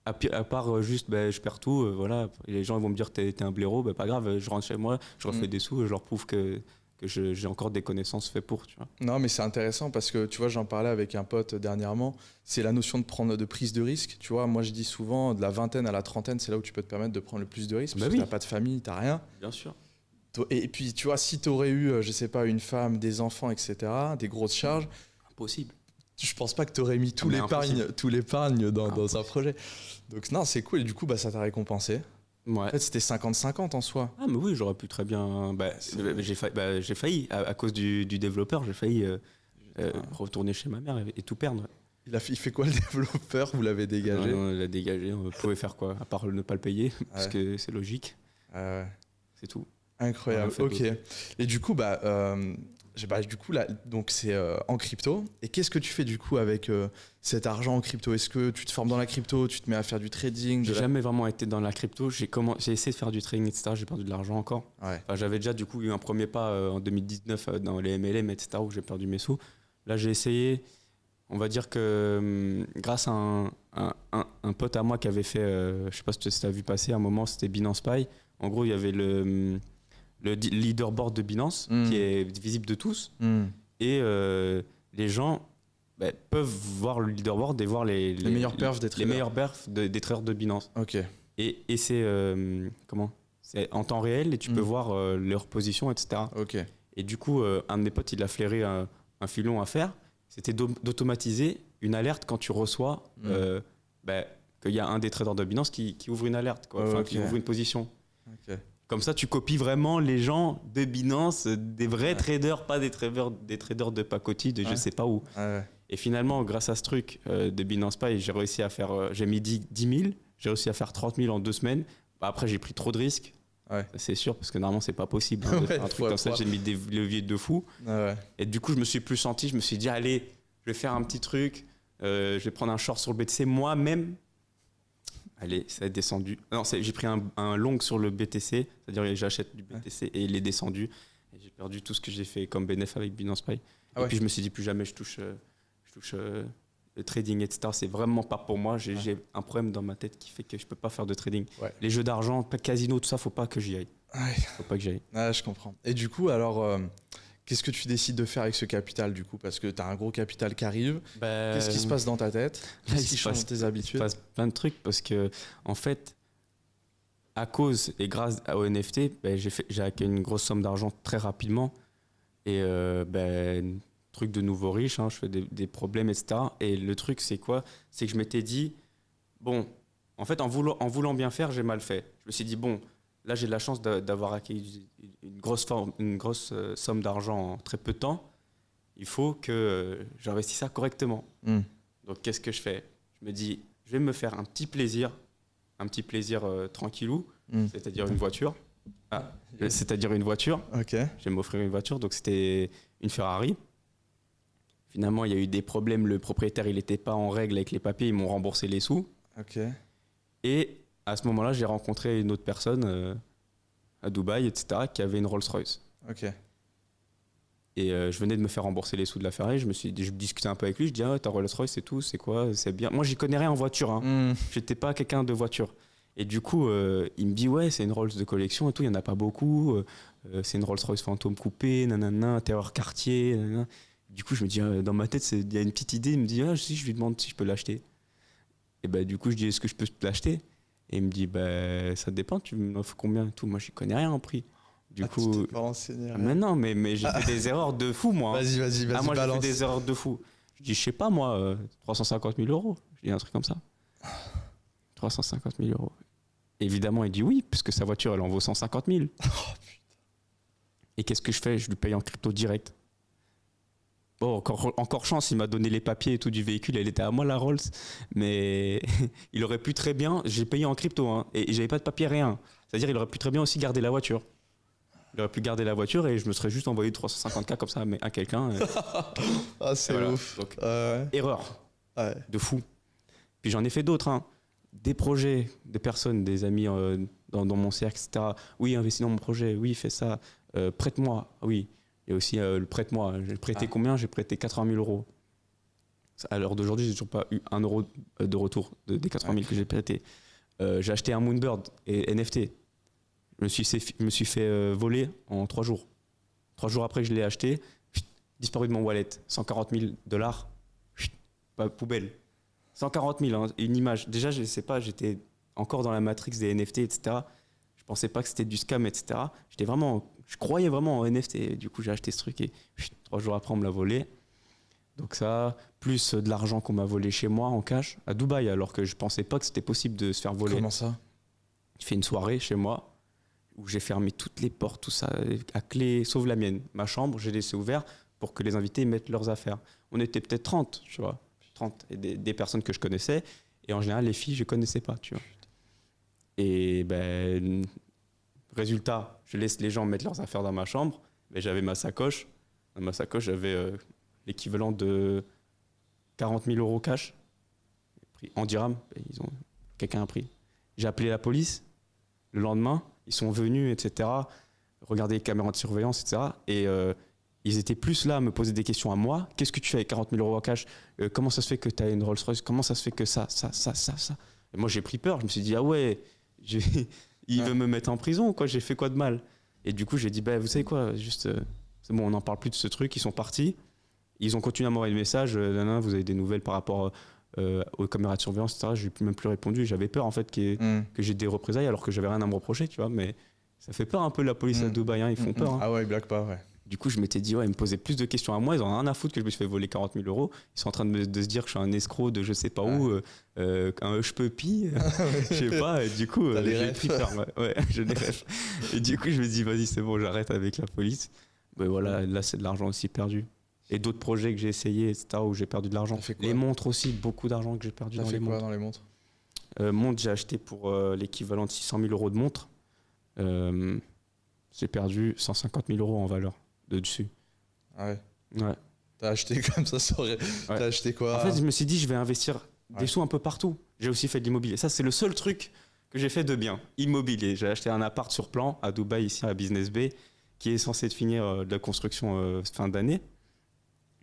À part juste, je perds tout. Voilà. Et les gens ils vont me dire, t'es un blaireau. Pas grave, je rentre chez moi, je refais des sous et je leur prouve que j'ai encore des connaissances faites pour, tu vois. Non, mais c'est intéressant parce que, tu vois, j'en parlais avec un pote dernièrement, c'est la notion de prise de risque. Tu vois, moi, je dis souvent, de la vingtaine à la trentaine, c'est là où tu peux te permettre de prendre le plus de risques parce que t'as pas de famille, t'as rien. Bien sûr. Et puis, tu vois, si t'aurais eu, je sais pas, une femme, des enfants, etc., des grosses charges... Impossible. Je pense pas que t'aurais mis tout l'épargne dans un projet. Donc, non, c'est cool. Et du coup, ça t'a récompensé. Ouais. En fait, c'était 50-50 en soi. Ah, mais oui, j'aurais pu très bien. J'ai failli, à cause du développeur, j'ai failli retourner chez ma mère et tout perdre. Il fait quoi le développeur? Vous l'avez dégagé? Non, il l'a dégagé. On pouvait faire quoi? À part ne pas le payer, parce que c'est logique. C'est tout. Incroyable. Ok. Et du coup, là, donc c'est en crypto. Et qu'est-ce que tu fais du coup avec cet argent en crypto? Est-ce que tu te formes dans la crypto, tu te mets à faire du trading? J'ai jamais vraiment été dans la crypto. J'ai essayé de faire du trading, etc. J'ai perdu de l'argent encore. Ouais. Enfin, j'avais déjà du coup eu un premier pas en 2019 dans les MLM, etc. où j'ai perdu mes sous. Là, j'ai essayé. On va dire que grâce à un pote à moi qui avait fait, je sais pas si tu as vu passer à un moment, c'était Binance Pay. En gros, il y avait le leaderboard de Binance qui est visible de tous. Et les gens peuvent voir le leaderboard et voir les meilleurs perfs des traders. Les meilleurs perfs des traders de Binance. Ok. Et c'est c'est en temps réel et tu peux voir leur position, etc. Ok. Et du coup, un de mes potes, il a flairé un filon à faire. C'était d'automatiser une alerte quand tu reçois qu'il y a un des traders de Binance qui ouvre une alerte, qui ouvre une position. Okay. Comme ça, tu copies vraiment les gens de Binance, des vrais traders, pas des traders de pacotille, de je sais pas où. Et finalement, grâce à ce truc de Binance Pay, j'ai réussi à faire, j'ai mis 10 000, j'ai réussi à faire 30 000 en 2 semaines. Après, j'ai pris trop de risques. C'est sûr, parce que normalement, c'est pas possible de faire un truc comme ça. J'ai mis des leviers de fou. Et du coup, je me suis plus senti, je me suis dit, allez, je vais faire un petit truc, je vais prendre un short sur le BTC moi-même. Allez, ça a descendu. Non, j'ai pris un long sur le BTC, c'est-à-dire que j'achète du BTC et il est descendu. Et j'ai perdu tout ce que j'ai fait comme bénéfice avec Binance Pay. Et puis je me suis dit, plus jamais je touche le trading, etc. C'est vraiment pas pour moi. J'ai un problème dans ma tête qui fait que je peux pas faire de trading. Les jeux d'argent, casino, tout ça, faut pas que j'y aille. Faut pas que j'y aille. Je comprends. Et du coup, alors, qu'est-ce que tu décides de faire avec ce capital du coup? Parce que tu as un gros capital qui arrive. Qu'est-ce qui se passe dans ta tête? Qu'est-ce qui change tes habitudes? Il se passe plein de trucs parce que, en fait, à cause et grâce au NFT, j'ai acquis une grosse somme d'argent très rapidement. Et truc de nouveau riche, je fais des problèmes, etc. Et le truc, c'est quoi? C'est que je m'étais dit, bon, en fait, en voulant bien faire, j'ai mal fait. Je me suis dit, bon, là, j'ai de la chance d'avoir acquis une grosse somme d'argent en très peu de temps. Il faut que j'investisse ça correctement. Donc, qu'est-ce que je fais? Je me dis, je vais me faire un petit plaisir tranquillou, c'est-à-dire une voiture. C'est-à-dire une voiture. Ok. Je vais m'offrir une voiture. Donc, c'était une Ferrari. Finalement, il y a eu des problèmes. Le propriétaire, il n'était pas en règle avec les papiers. Ils m'ont remboursé les sous. Ok. Et à ce moment-là, j'ai rencontré une autre personne à Dubaï, etc., qui avait une Rolls-Royce. Ok. Et je venais de me faire rembourser les sous de la Ferrari. Je discutais un peu avec lui. Je dis, ah, ta Rolls-Royce, c'est tout, c'est quoi, c'est bien. Moi, j'y connais rien en voiture. Hein. J'étais pas quelqu'un de voiture. Et du coup, il me dit, ouais, c'est une Rolls de collection et tout, il n'y en a pas beaucoup. C'est une Rolls-Royce Phantom coupée, nanana, intérieur quartier, nanana. Du coup, je me dis, dans ma tête, il y a une petite idée. Il me dit, ah, si, je lui demande si je peux l'acheter. Et bah, du coup, je dis, est-ce que je peux l'acheter? Et il me dit, bah, ça dépend, tu m'offres combien et tout. Moi, je connais rien en prix. Du coup, tu t'es pas renseigné, mais non, mais j'ai fait des erreurs de fou, moi. Vas-y, Ah, moi, j'ai balance. fait des erreurs de fou. Je dis, je sais pas, moi, 350 000 euros. Je dis un truc comme ça. 350 000 euros. Évidemment, il dit oui, puisque sa voiture, elle en vaut 150 000. Oh, putain. Et qu'est-ce que je fais? Je lui paye en crypto direct. Bon, encore chance, il m'a donné les papiers et tout du véhicule, elle était à moi la Rolls, mais il aurait pu très bien, j'ai payé en crypto, hein, et j'avais pas de papier, rien. C'est-à-dire il aurait pu très bien aussi garder la voiture. Il aurait pu garder la voiture et je me serais juste envoyé 350K comme ça à quelqu'un. Ah, c'est voilà. ouf. Donc, Ouais. erreur de fou. Puis j'en ai fait d'autres, hein. Des projets, des personnes, des amis dans mon cercle, etc. Oui, investis dans mon projet, oui, fais ça, prête-moi, oui. Et aussi le prête-moi. J'ai prêté combien? J'ai prêté 80 000 euros. À l'heure d'aujourd'hui, j'ai toujours pas eu 1 euro de retour des 80 000 que j'ai prêté. J'ai acheté un Moonbird et NFT. Je me suis fait voler en 3 jours. 3 jours après que je l'ai acheté, disparu de mon wallet. 140 000 $, poubelle. 140 000, hein, une image. Déjà, je sais pas, j'étais encore dans la matrix des NFT, etc. Je pensais pas que c'était du scam, etc. Je croyais vraiment en NFT. Et du coup, j'ai acheté ce truc et 3 jours après, on me l'a volé. Donc ça, plus de l'argent qu'on m'a volé chez moi en cash à Dubaï, alors que je pensais pas que c'était possible de se faire voler. Comment ça? J'ai fait une soirée chez moi où j'ai fermé toutes les portes, tout ça, à clé, sauf la mienne. Ma chambre, j'ai laissé ouvert pour que les invités mettent leurs affaires. On était peut-être 30, tu vois. 30, et des personnes que je connaissais. Et en général, les filles, je connaissais pas, tu vois. Et ben, résultat, je laisse les gens mettre leurs affaires dans ma chambre. Mais j'avais ma sacoche. Dans ma sacoche, j'avais l'équivalent de 40 000 euros cash. En dirhams, quelqu'un a pris. J'ai appelé la police. Le lendemain, ils sont venus, etc. Regarder les caméras de surveillance, etc. Et ils étaient plus là à me poser des questions à moi. Qu'est-ce que tu fais avec 40 000 euros en cash? Comment ça se fait que tu as une Rolls-Royce? Comment ça se fait que ça? Et moi, j'ai pris peur. Je me suis dit, ah ouais, il veut me mettre en prison, quoi. J'ai fait quoi de mal? Et du coup, j'ai dit, bah, vous savez quoi, juste, c'est bon, on n'en parle plus de ce truc. Ils sont partis. Ils ont continué à m'envoyer des messages. Vous avez des nouvelles par rapport aux caméras de surveillance, etc. Je n'ai même plus répondu. J'avais peur, en fait, que j'ai des représailles alors que j'avais rien à me reprocher, tu vois. Mais ça fait peur un peu, la police à Dubaï. Hein, ils font peur. Hein. Ah ouais, ils blaguent pas, ouais. Du coup, je m'étais dit, ouais, ils me posaient plus de questions à moi. Ils en ont rien à foutre que je me suis fait voler 40 000 euros. Ils sont en train de se dire que je suis un escroc de je sais pas où, un hush puppy, je sais pas. Et du coup, j'ai pris peur. Ouais, je les rêve. Et du coup, je me dis, vas-y, c'est bon, j'arrête avec la police. Mais voilà, là, c'est de l'argent aussi perdu. Et d'autres projets que j'ai essayés, etc., où j'ai perdu de l'argent. Les montres aussi, beaucoup d'argent que j'ai perdu dans les montres. Dans les montres? Montres, j'ai acheté pour l'équivalent de 600 000 euros de montres. J'ai perdu 150 000 euros en valeur de dessus. Ah ouais. Ouais. T'as acheté comme ça, ouais. T'as acheté quoi? En fait, je me suis dit, je vais investir des sous un peu partout. J'ai aussi fait de l'immobilier. Ça, c'est le seul truc que j'ai fait de bien. Immobilier. J'ai acheté un appart sur plan à Dubaï, ici à Business Bay, qui est censé finir de la construction fin d'année.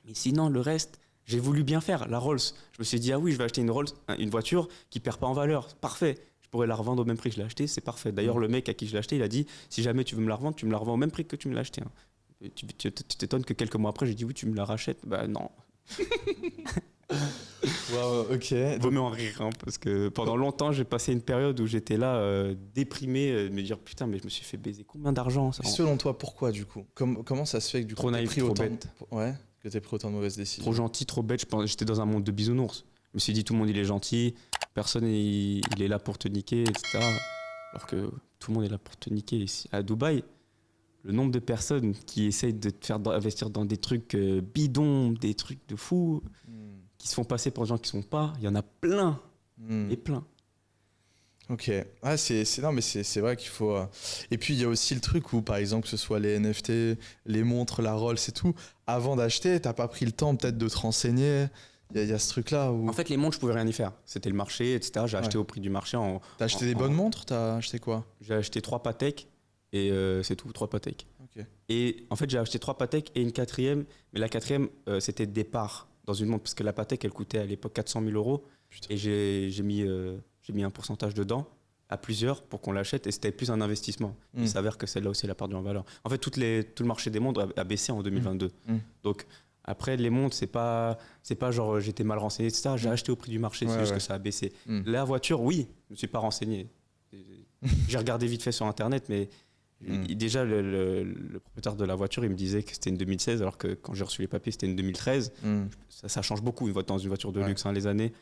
Mais sinon, le reste, j'ai voulu bien faire. La Rolls, je me suis dit, ah oui, je vais acheter une Rolls, une voiture qui perd pas en valeur. Parfait. Je pourrais la revendre au même prix que je l'ai acheté, c'est parfait. D'ailleurs, le mec à qui je l'ai acheté, il a dit, si jamais tu veux me la revendre, tu me la revends au même prix que tu me l'as acheté. Hein. Tu t'étonnes que quelques mois après, j'ai dit, oui, tu me la rachètes. Bah non. Wow, ok. Vaut mieux en rire, hein, parce que pendant longtemps, j'ai passé une période où j'étais là, déprimé, de me dire, putain, mais je me suis fait baiser combien d'argent ça. Selon toi, pourquoi du coup? Comment ça se fait que du coup, trop naïf, trop bête. Ouais, que t'aies pris autant de mauvaises décisions? Trop gentil, trop bête. J'étais dans un monde de bisounours. Je me suis dit, tout le monde, il est gentil, personne, il est là pour te niquer, etc. Alors que tout le monde est là pour te niquer. Ici, à Dubaï, le nombre de personnes qui essayent de te faire investir dans des trucs bidons, des trucs de fous, qui se font passer pour des gens qui ne sont pas, il y en a plein, et plein. Ok. Ah, non, mais c'est vrai qu'il faut. Et puis, il y a aussi le truc où, par exemple, que ce soit les NFT, les montres, la Rolls et tout, avant d'acheter, t'as pas pris le temps peut-être de te renseigner. Il y a ce truc-là où. En fait, les montres, je pouvais rien y faire. C'était le marché, etc. J'ai acheté Ouais. au prix du marché. T'as acheté des bonnes montres? T'as acheté quoi? J'ai acheté 3 Patek et c'est tout, 3 Patek. Ok. Et en fait, j'ai acheté 3 Patek et une quatrième. Mais la quatrième, c'était des parts dans une montre parce que la Patek, elle coûtait à l'époque 400 000 euros. Putain. Et j'ai mis un pourcentage dedans à plusieurs pour qu'on l'achète et c'était plus un investissement. Il s'avère que celle-là aussi, elle a perdu en valeur. En fait, tout le marché des montres a baissé en 2022. Donc, après, les montres, c'est pas genre j'étais mal renseigné, etc. J'ai acheté au prix du marché, c'est juste que ça a baissé. La voiture, oui, je me suis pas renseigné. J'ai regardé vite fait sur Internet, mais déjà, le propriétaire de la voiture, il me disait que c'était une 2016, alors que quand j'ai reçu les papiers, c'était une 2013. Ça change beaucoup dans une voiture de luxe, hein, les années.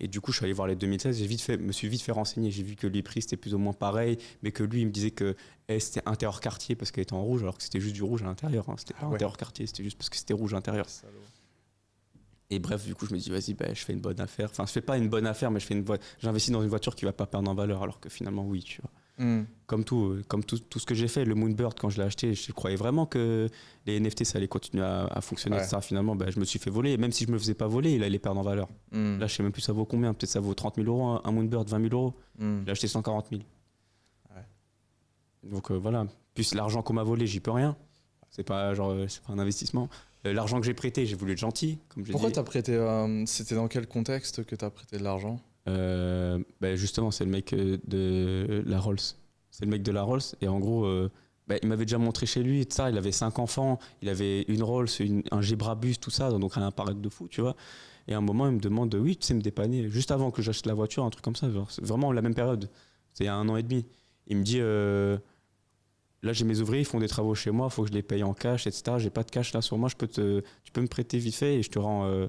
Et du coup, je suis allé voir les 2016, me suis vite fait renseigner. J'ai vu que les prix, c'était plus ou moins pareil, mais que lui, il me disait que c'était intérieur quartier parce qu'elle était en rouge, alors que c'était juste du rouge à l'intérieur. Hein. C'était pas intérieur quartier, c'était juste parce que c'était rouge à l'intérieur. Et bref, du coup, je me dis, vas-y, je fais une bonne affaire. Enfin, je fais pas une bonne affaire, mais j'investis dans une voiture qui va pas perdre en valeur, alors que finalement, oui, tu vois. Comme tout ce que j'ai fait, le Moonbird, quand je l'ai acheté, je croyais vraiment que les NFT, ça allait continuer à fonctionner. Ça, finalement, je me suis fait voler. Et même si je me faisais pas voler, il allait perdre en valeur. Là, je sais même plus ça vaut combien. Peut-être ça vaut 30 000 euros, un Moonbird, 20 000 euros. J'ai acheté 140 000. Donc voilà. Plus l'argent qu'on m'a volé, j'y peux rien. C'est pas un investissement. L'argent que j'ai prêté, j'ai voulu être gentil. Pourquoi t'as prêté c'était dans quel contexte que t'as prêté de l'argent? Justement, c'est le mec de la Rolls. C'est le mec de la Rolls. Et en gros, il m'avait déjà montré chez lui. Ça, il avait 5 enfants. Il avait une Rolls, un Gebrabus, tout ça. Donc rien à paraître de fou, tu vois. Et à un moment, il me demande, oui, tu sais me dépanner. Juste avant que j'achète la voiture, un truc comme ça. C'est vraiment la même période. C'est il y a 1 an et demi. Il me dit, là, j'ai mes ouvriers, ils font des travaux chez moi. Il faut que je les paye en cash, etc. J'ai pas de cash là sur moi. Tu peux me prêter vite fait et je te rends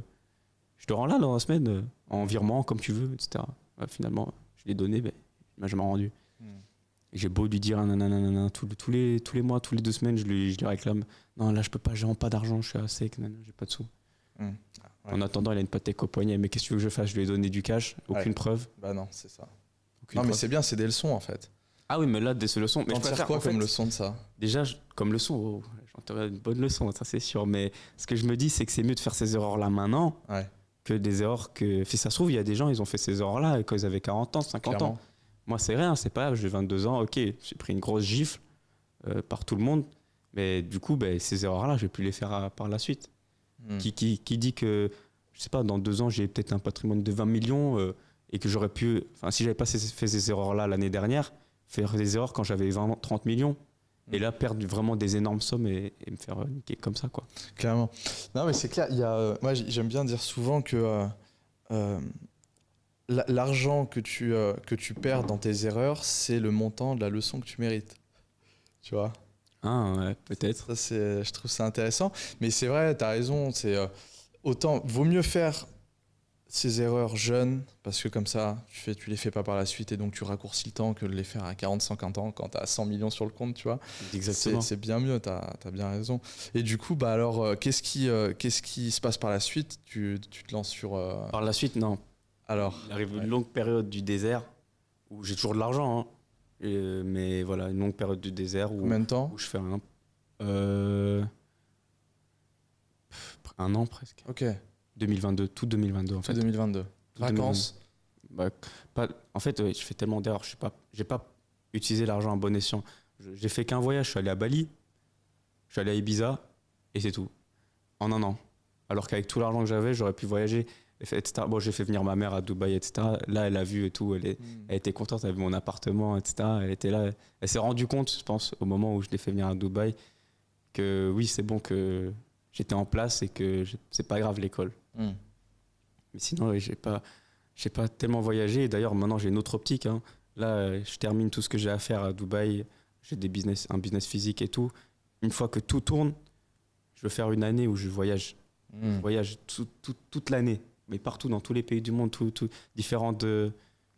là dans la semaine en virement comme tu veux, etc. Finalement, je l'ai donné, il m'a jamais rendu. Et j'ai beau lui dire nanana, tous les mois, tous les 2 semaines, je lui réclame. Non, là je peux pas, j'ai vraiment pas d'argent, je suis à sec, j'ai pas de sous. En attendant, il a une Patek au poignet. Mais qu'est-ce que tu veux que je fasse? Je lui ai donné du cash, aucune preuve. Bah non, c'est ça. Mais c'est bien, c'est des leçons en fait. Ah oui, mais là, des leçons. Mais t'en tires quoi comme leçon de ça? Déjà, comme leçon, j'en tire une bonne leçon, ça c'est sûr. Mais ce que je me dis, c'est que c'est mieux de faire ces erreurs-là maintenant que des erreurs que. Si ça se trouve, il y a des gens, ils ont fait ces erreurs-là quand ils avaient 40 ans, 50 ans. Moi, c'est rien, c'est pas grave, j'ai 22 ans, ok, j'ai pris une grosse gifle par tout le monde. Mais du coup, ces erreurs-là, je vais plus les faire par la suite. Qui dit que, je sais pas, dans 2 ans, j'ai peut-être un patrimoine de 20 millions et que j'aurais pu. Enfin, si j'avais pas fait ces erreurs-là l'année dernière, faire des erreurs quand j'avais 20, 30 millions. Et là, perdre vraiment des énormes sommes et me faire niquer comme ça, quoi. Clairement. Non, mais c'est clair. Moi, j'aime bien dire souvent que l'argent que tu perds dans tes erreurs, c'est le montant de la leçon que tu mérites. Tu vois? Ah, ouais, peut-être. Ça, je trouve ça intéressant. Mais c'est vrai, tu as raison. Vaut mieux faire ces erreurs jeunes, parce que comme ça, tu les fais pas par la suite et donc tu raccourcis le temps que de les faire à 40, 50 ans quand tu as 100 millions sur le compte, tu vois. Exactement. C'est bien mieux, tu as bien raison. Et du coup, alors, qu'est-ce qui se passe par la suite? Tu te lances sur... Par la suite, non. Alors, il arrive une longue période du désert où j'ai toujours de l'argent, hein. Mais voilà, une longue période du désert où, combien de temps? Où je fais un an presque. Ok. 2022, tout 2022 en fait. 2022. Vacances? En fait, je fais tellement d'erreurs. J'ai pas utilisé l'argent à bon escient. J'ai fait qu'un voyage. Je suis allé à Bali, je suis allé à Ibiza et c'est tout. En 1 an. Alors qu'avec tout l'argent que j'avais, j'aurais pu voyager, etc. Bon, j'ai fait venir ma mère à Dubaï, etc. Là, elle a vu et tout. Elle était contente. Elle a vu mon appartement, etc. Elle était là. Elle s'est rendue compte, je pense, au moment où je l'ai fait venir à Dubaï, que oui, c'est bon que j'étais en place et que c'est pas grave l'école. Mais sinon, oui, j'ai pas tellement voyagé. Et d'ailleurs, maintenant, j'ai une autre optique, hein. Là, je termine tout ce que j'ai à faire à Dubaï. J'ai un business physique et tout. Une fois que tout tourne, je veux faire une année où je voyage. Je voyage toute l'année, mais partout, dans tous les pays du monde, différentes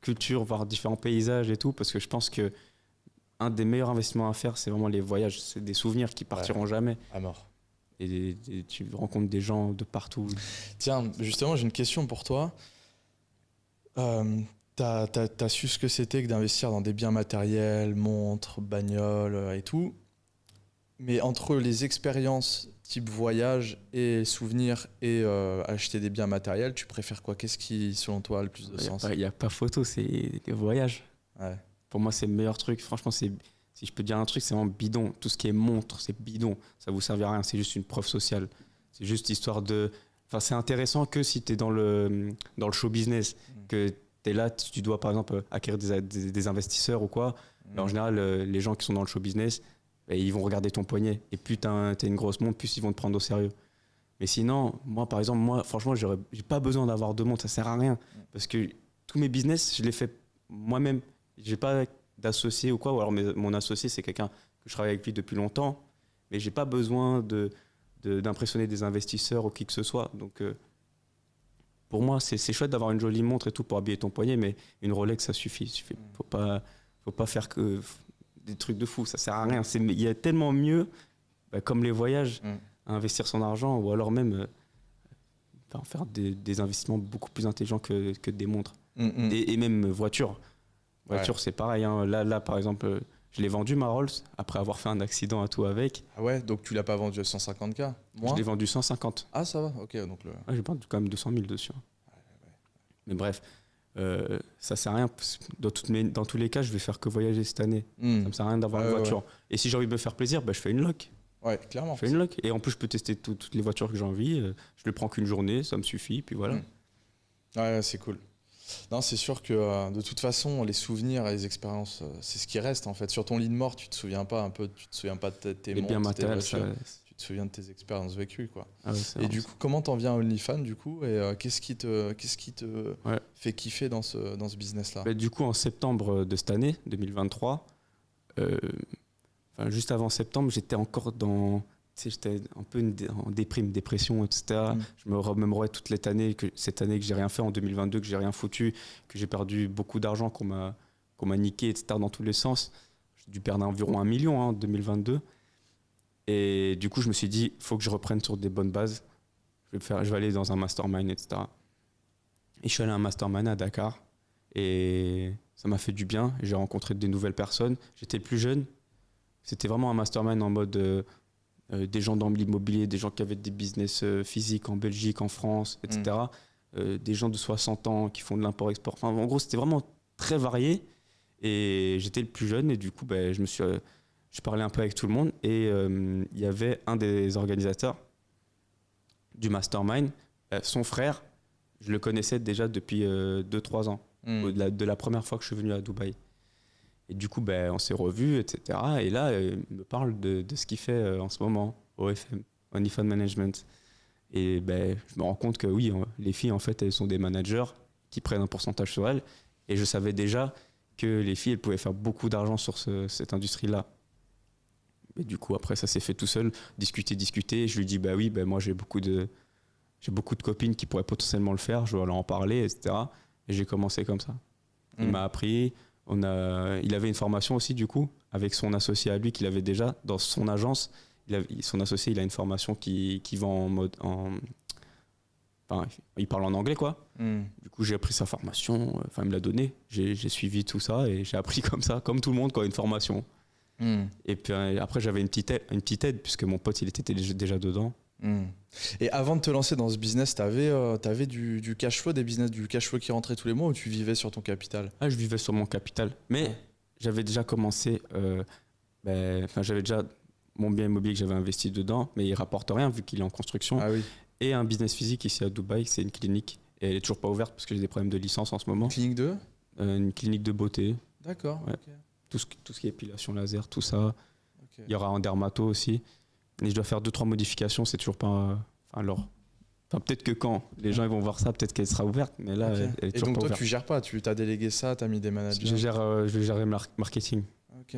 cultures, voire différents paysages et tout, parce que je pense que un des meilleurs investissements à faire, c'est vraiment les voyages. C'est des souvenirs qui partiront jamais. À mort. Et tu rencontres des gens de partout. Tiens, justement, j'ai une question pour toi. t'as su ce que c'était que d'investir dans des biens matériels, montres, bagnoles et tout. Mais entre les expériences type voyage et souvenirs et acheter des biens matériels, tu préfères quoi? Qu'est-ce qui, selon toi, a le plus de sens? Il n'y a pas photo, c'est les voyages. Ouais. Pour moi, c'est le meilleur truc. Franchement, si je peux dire un truc, c'est vraiment bidon. Tout ce qui est montre, c'est bidon. Ça vous servira à rien. C'est juste une preuve sociale. C'est juste histoire de. Enfin, c'est intéressant que si tu es dans le show business, que tu es là, tu dois par exemple acquérir des investisseurs ou quoi. En général, les gens qui sont dans le show business, ils vont regarder ton poignet. Et plus tu as une grosse montre, plus ils vont te prendre au sérieux. Mais sinon, moi, par exemple, franchement, j'ai pas besoin d'avoir de montre. Ça sert à rien. Parce que tous mes business, je les fais moi-même. J'ai pas d'associé ou quoi. Ou alors mon associé, c'est quelqu'un que je travaille avec lui depuis longtemps. Mais j'ai pas besoin d'impressionner des investisseurs ou qui que ce soit. Donc, pour moi, c'est chouette d'avoir une jolie montre et tout pour habiller ton poignet. Mais une Rolex, ça suffit. Faut pas faire que des trucs de fou, ça sert à rien. Il y a tellement mieux, comme les voyages, à investir son argent ou alors même faire des investissements beaucoup plus intelligents que des montres. Et même voiture, c'est pareil. Hein. Là, par exemple, je l'ai vendu ma Rolls après avoir fait un accident à tout avec. Ah ouais, donc tu l'as pas vendu à 150K? Je l'ai vendu 150. Ah ça va, ok. Donc j'ai vendu quand même 200 000 dessus. Mais bref. Ça sert à rien. Dans tous les cas, je vais faire que voyager cette année. Ça me sert à rien d'avoir une voiture. Et si j'ai envie de me faire plaisir, je fais une loc. Ouais, clairement. Je fais une loc. Et en plus, je peux tester toutes les voitures que j'ai envie. Je ne prends qu'une journée, ça me suffit. Puis voilà. Ouais, c'est cool. Non, c'est sûr que de toute façon, les souvenirs et les expériences, c'est ce qui reste en fait. Sur ton lit de mort, tu te souviens pas de tes montres, tes voitures. Tu te souviens de tes expériences vécues, quoi. Ah ouais, et du coup, comment t'en viens à OnlyFans du coup, et qu'est-ce qui te fait kiffer dans ce business-là? Du coup, en septembre de cette année, 2023, juste avant septembre, j'étais encore j'étais un peu en dépression, etc. Je me remémorais toute cette année que j'ai rien fait, en 2022, que j'ai rien foutu, que j'ai perdu beaucoup d'argent, qu'on m'a niqué, etc. dans tous les sens. J'ai dû perdre environ 1 million en 2022. Et du coup, je me suis dit, il faut que je reprenne sur des bonnes bases. Je vais aller dans un mastermind, etc. Et je suis allé à un mastermind à Dakar. Et ça m'a fait du bien. J'ai rencontré des nouvelles personnes. J'étais plus jeune. C'était vraiment un mastermind en mode des gens dans l'immobilier, des gens qui avaient des business physiques en Belgique, en France, etc. Des gens de 60 ans qui font de l'import-export. Enfin, en gros, c'était vraiment très varié. Et j'étais le plus jeune. Et du coup, je parlais un peu avec tout le monde et il y avait un des organisateurs du mastermind, son frère, je le connaissais déjà depuis 2-3 ans, de la première fois que je suis venu à Dubaï. Et du coup, on s'est revus, etc. Et là, il me parle de ce qu'il fait en ce moment, OFM, Only Fund Management. Et je me rends compte que oui, les filles, en fait, elles sont des managers qui prennent un pourcentage sur elles. Et je savais déjà que les filles, elles pouvaient faire beaucoup d'argent sur cette industrie-là. Et du coup, après, ça s'est fait tout seul, discuter. Je lui dis, moi, j'ai beaucoup de copines qui pourraient potentiellement le faire, je vais leur en parler, etc. Et j'ai commencé comme ça. Il m'a appris. Il avait une formation aussi, du coup, avec son associé à lui qu'il avait déjà dans son agence. Son associé, il a une formation qui va en mode. Il parle en anglais, quoi. Du coup, j'ai appris sa formation. Il me l'a donné. J'ai suivi tout ça et j'ai appris comme ça, comme tout le monde, quoi, une formation. Et puis après, j'avais une petite aide puisque mon pote, il était déjà dedans. Et avant de te lancer dans ce business, t'avais du cash flow, du cash flow qui rentrait tous les mois, ou tu vivais sur ton capital? Je vivais sur mon capital. Mais j'avais déjà commencé. J'avais déjà mon bien immobilier que j'avais investi dedans, mais il rapporte rien vu qu'il est en construction. Ah oui. Et un business physique ici à Dubaï, c'est une clinique. Et elle est toujours pas ouverte parce que j'ai des problèmes de licence en ce moment. Une clinique de beauté. D'accord. Ouais. Okay. Tout ce qui est épilation laser, tout ça. Okay. Il y aura un dermato aussi. Et je dois faire 2-3 modifications, c'est toujours pas. Peut-être que quand les gens ils vont voir ça, peut-être qu'elle sera ouverte, mais là, elle est toujours pas ouverte. Et donc toi, tu gères pas, tu t'as délégué ça, t'as mis des managers? Je gère le marketing. Ok,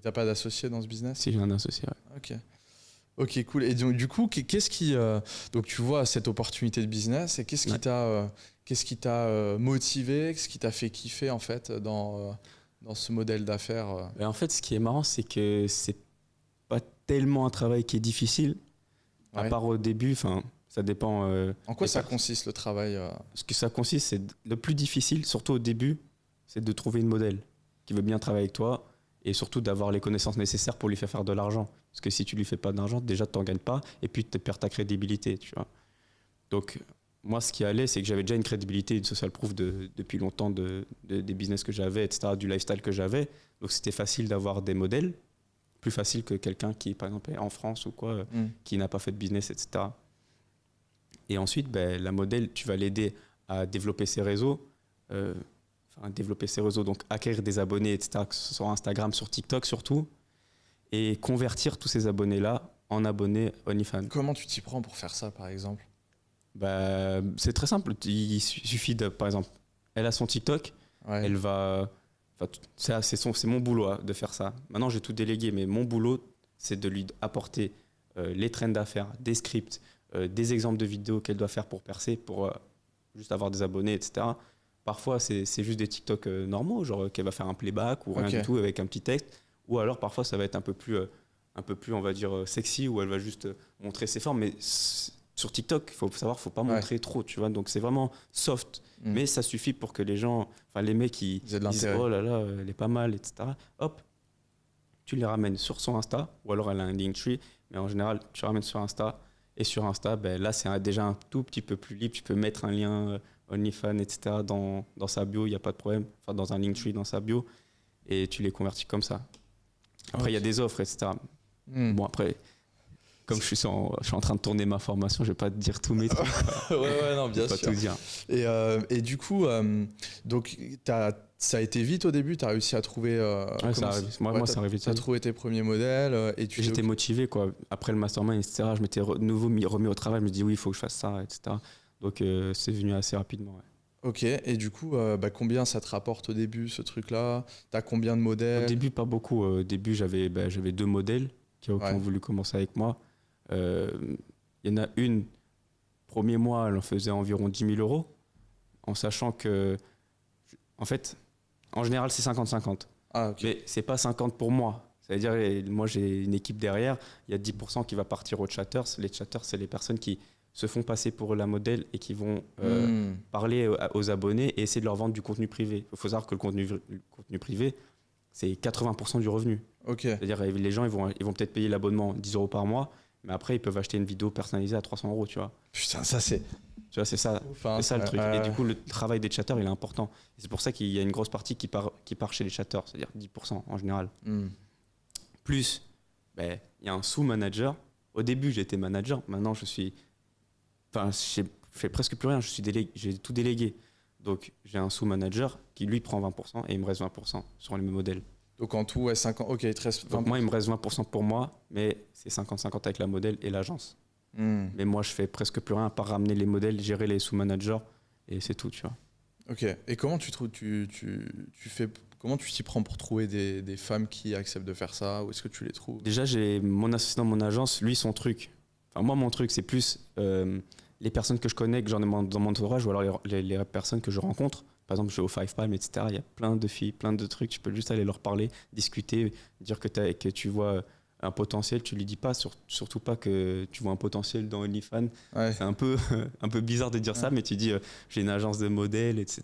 t'as pas d'associé dans ce business? Si, j'ai un associé, ouais. Ok, cool. Et donc, du coup, qu'est-ce qui. Donc, tu vois cette opportunité de business, et qu'est-ce qui t'a motivé, qu'est-ce qui t'a fait kiffer, en fait, dans ce modèle d'affaires? En fait, ce qui est marrant, c'est que c'est pas tellement un travail qui est difficile, à part au début. Ça dépend. En quoi ça consiste le travail Ce que ça consiste, c'est le plus difficile, surtout au début, c'est de trouver une modèle qui veut bien travailler avec toi et surtout d'avoir les connaissances nécessaires pour lui faire de l'argent. Parce que si tu lui fais pas d'argent, déjà tu n'en gagnes pas et puis tu perds ta crédibilité, tu vois. Donc moi, ce qui allait, c'est que j'avais déjà une crédibilité, une social proof depuis longtemps des business que j'avais, etc., du lifestyle que j'avais. Donc c'était facile d'avoir des modèles, plus facile que quelqu'un qui, par exemple, est en France ou quoi, qui n'a pas fait de business, etc. Et ensuite, la modèle, tu vas l'aider à développer ses réseaux, donc acquérir des abonnés, etc., que ce soit sur Instagram, sur TikTok surtout, et convertir tous ces abonnés-là en abonnés OnlyFans. Comment tu t'y prends pour faire ça, par exemple ? C'est très simple. Il suffit de, par exemple, elle a son TikTok, elle va... c'est mon boulot de faire ça. Maintenant, j'ai tout délégué, mais mon boulot, c'est de lui apporter les trends d'affaires, des scripts, des exemples de vidéos qu'elle doit faire pour percer, pour juste avoir des abonnés, etc. Parfois, c'est juste des TikTok normaux, genre qu'elle va faire un playback ou rien du tout avec un petit texte. Ou alors, parfois, ça va être un peu plus on va dire, sexy, où elle va juste montrer ses formes. Mais sur TikTok, il faut savoir, il ne faut pas montrer trop, tu vois. Donc, c'est vraiment soft. Mais ça suffit pour que les gens, enfin, les mecs, ils disent « Oh là là, elle est pas mal, etc. » Hop, tu les ramènes sur son Insta, ou alors elle a un Linktree. Mais en général, tu ramènes sur Insta. Et sur Insta, là, c'est déjà un tout petit peu plus libre. Tu peux mettre un lien OnlyFans, etc. dans sa bio, il n'y a pas de problème. Enfin, dans un Linktree, dans sa bio. Et tu les convertis comme ça. Après, il y a des offres, etc. Bon, après, comme je suis en train de tourner ma formation, je ne vais pas te dire tous mes trucs. Non, bien sûr. Pas tout dire. Et du coup, donc, ça a été vite au début, tu as réussi à trouver... ça arrive. Moi, ça arrive vite. Tu as trouvé tes premiers modèles. J'étais motivé, quoi. Après le mastermind, etc., je m'étais remis au travail. Je me dis oui, il faut que je fasse ça, etc. Donc, c'est venu assez rapidement. Ouais. Ok, et du coup, combien ça te rapporte au début, ce truc-là ? Tu as combien de modèles ? Au début, pas beaucoup. Au début, j'avais 2 modèles qui ont voulu commencer avec moi. Il y en a une, premier mois, elle en faisait environ 10 000 €, en sachant que, en fait, en général, c'est 50-50. Ah, ok. Mais c'est pas 50 pour moi. C'est-à-dire, moi, j'ai une équipe derrière, il y a 10% qui va partir aux chatters. Les chatters, c'est les personnes qui se font passer pour la modèle et qui vont parler aux abonnés et essayer de leur vendre du contenu privé. Il faut savoir que le contenu privé, c'est 80% du revenu. Okay. C'est-à-dire les gens, ils vont peut-être payer l'abonnement 10 € par mois, mais après, ils peuvent acheter une vidéo personnalisée à 300 €, tu vois. Putain, ça c'est... Tu vois, c'est ça le truc. Et du coup, le travail des chatters, il est important. Et c'est pour ça qu'il y a une grosse partie qui part chez les chatters, c'est-à-dire 10% en général. Plus, il y a un sous-manager. Au début, j'étais manager. Maintenant, je fais presque plus rien. J'ai tout délégué. Donc, j'ai un sous-manager qui, lui, prend 20% et il me reste 20% sur les mêmes modèles. Donc, en tout, 50... Ok, il te reste 20%. Donc, moi, il me reste 20% pour moi, mais c'est 50-50 avec la modèle et l'agence. Mais moi, je fais presque plus rien à part ramener les modèles, gérer les sous-managers et c'est tout, tu vois. Ok. Et comment tu fais... Comment tu t'y prends pour trouver des femmes qui acceptent de faire ça? Où est-ce que tu les trouves? Déjà, j'ai mon assistant dans mon agence, lui, son truc. Enfin, moi, mon truc, c'est plus les personnes que je connais, que j'en ai dans mon entourage, ou alors les personnes que je rencontre. Par exemple, je vais au Five Palm, etc. Il y a plein de filles, plein de trucs. Tu peux juste aller leur parler, discuter, dire que tu vois un potentiel. Tu lui dis pas, surtout pas que tu vois un potentiel dans OnlyFans. Ouais. C'est un peu bizarre de dire ça, mais tu dis j'ai une agence de modèles, etc.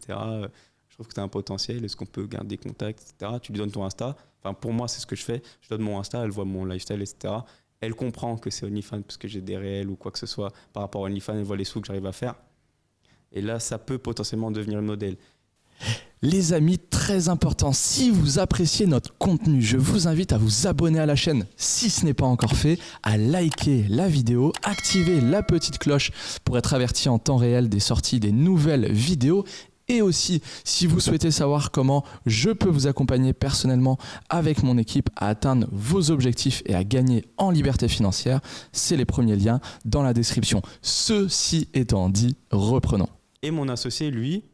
Je trouve que tu as un potentiel, est-ce qu'on peut garder contact, etc. Tu lui donnes ton Insta. Enfin, pour moi, c'est ce que je fais. Je donne mon Insta, elle voit mon lifestyle, etc. Elle comprend que c'est OnlyFans parce que j'ai des réels ou quoi que ce soit par rapport à OnlyFans, elle voit les sous que j'arrive à faire. Et là, ça peut potentiellement devenir le modèle. Les amis, très important, si vous appréciez notre contenu, je vous invite à vous abonner à la chaîne si ce n'est pas encore fait, à liker la vidéo, activer la petite cloche pour être averti en temps réel des sorties des nouvelles vidéos. Et aussi, si vous souhaitez savoir comment je peux vous accompagner personnellement avec mon équipe à atteindre vos objectifs et à gagner en liberté financière, c'est les premiers liens dans la description. Ceci étant dit, reprenons. Et mon associé, lui,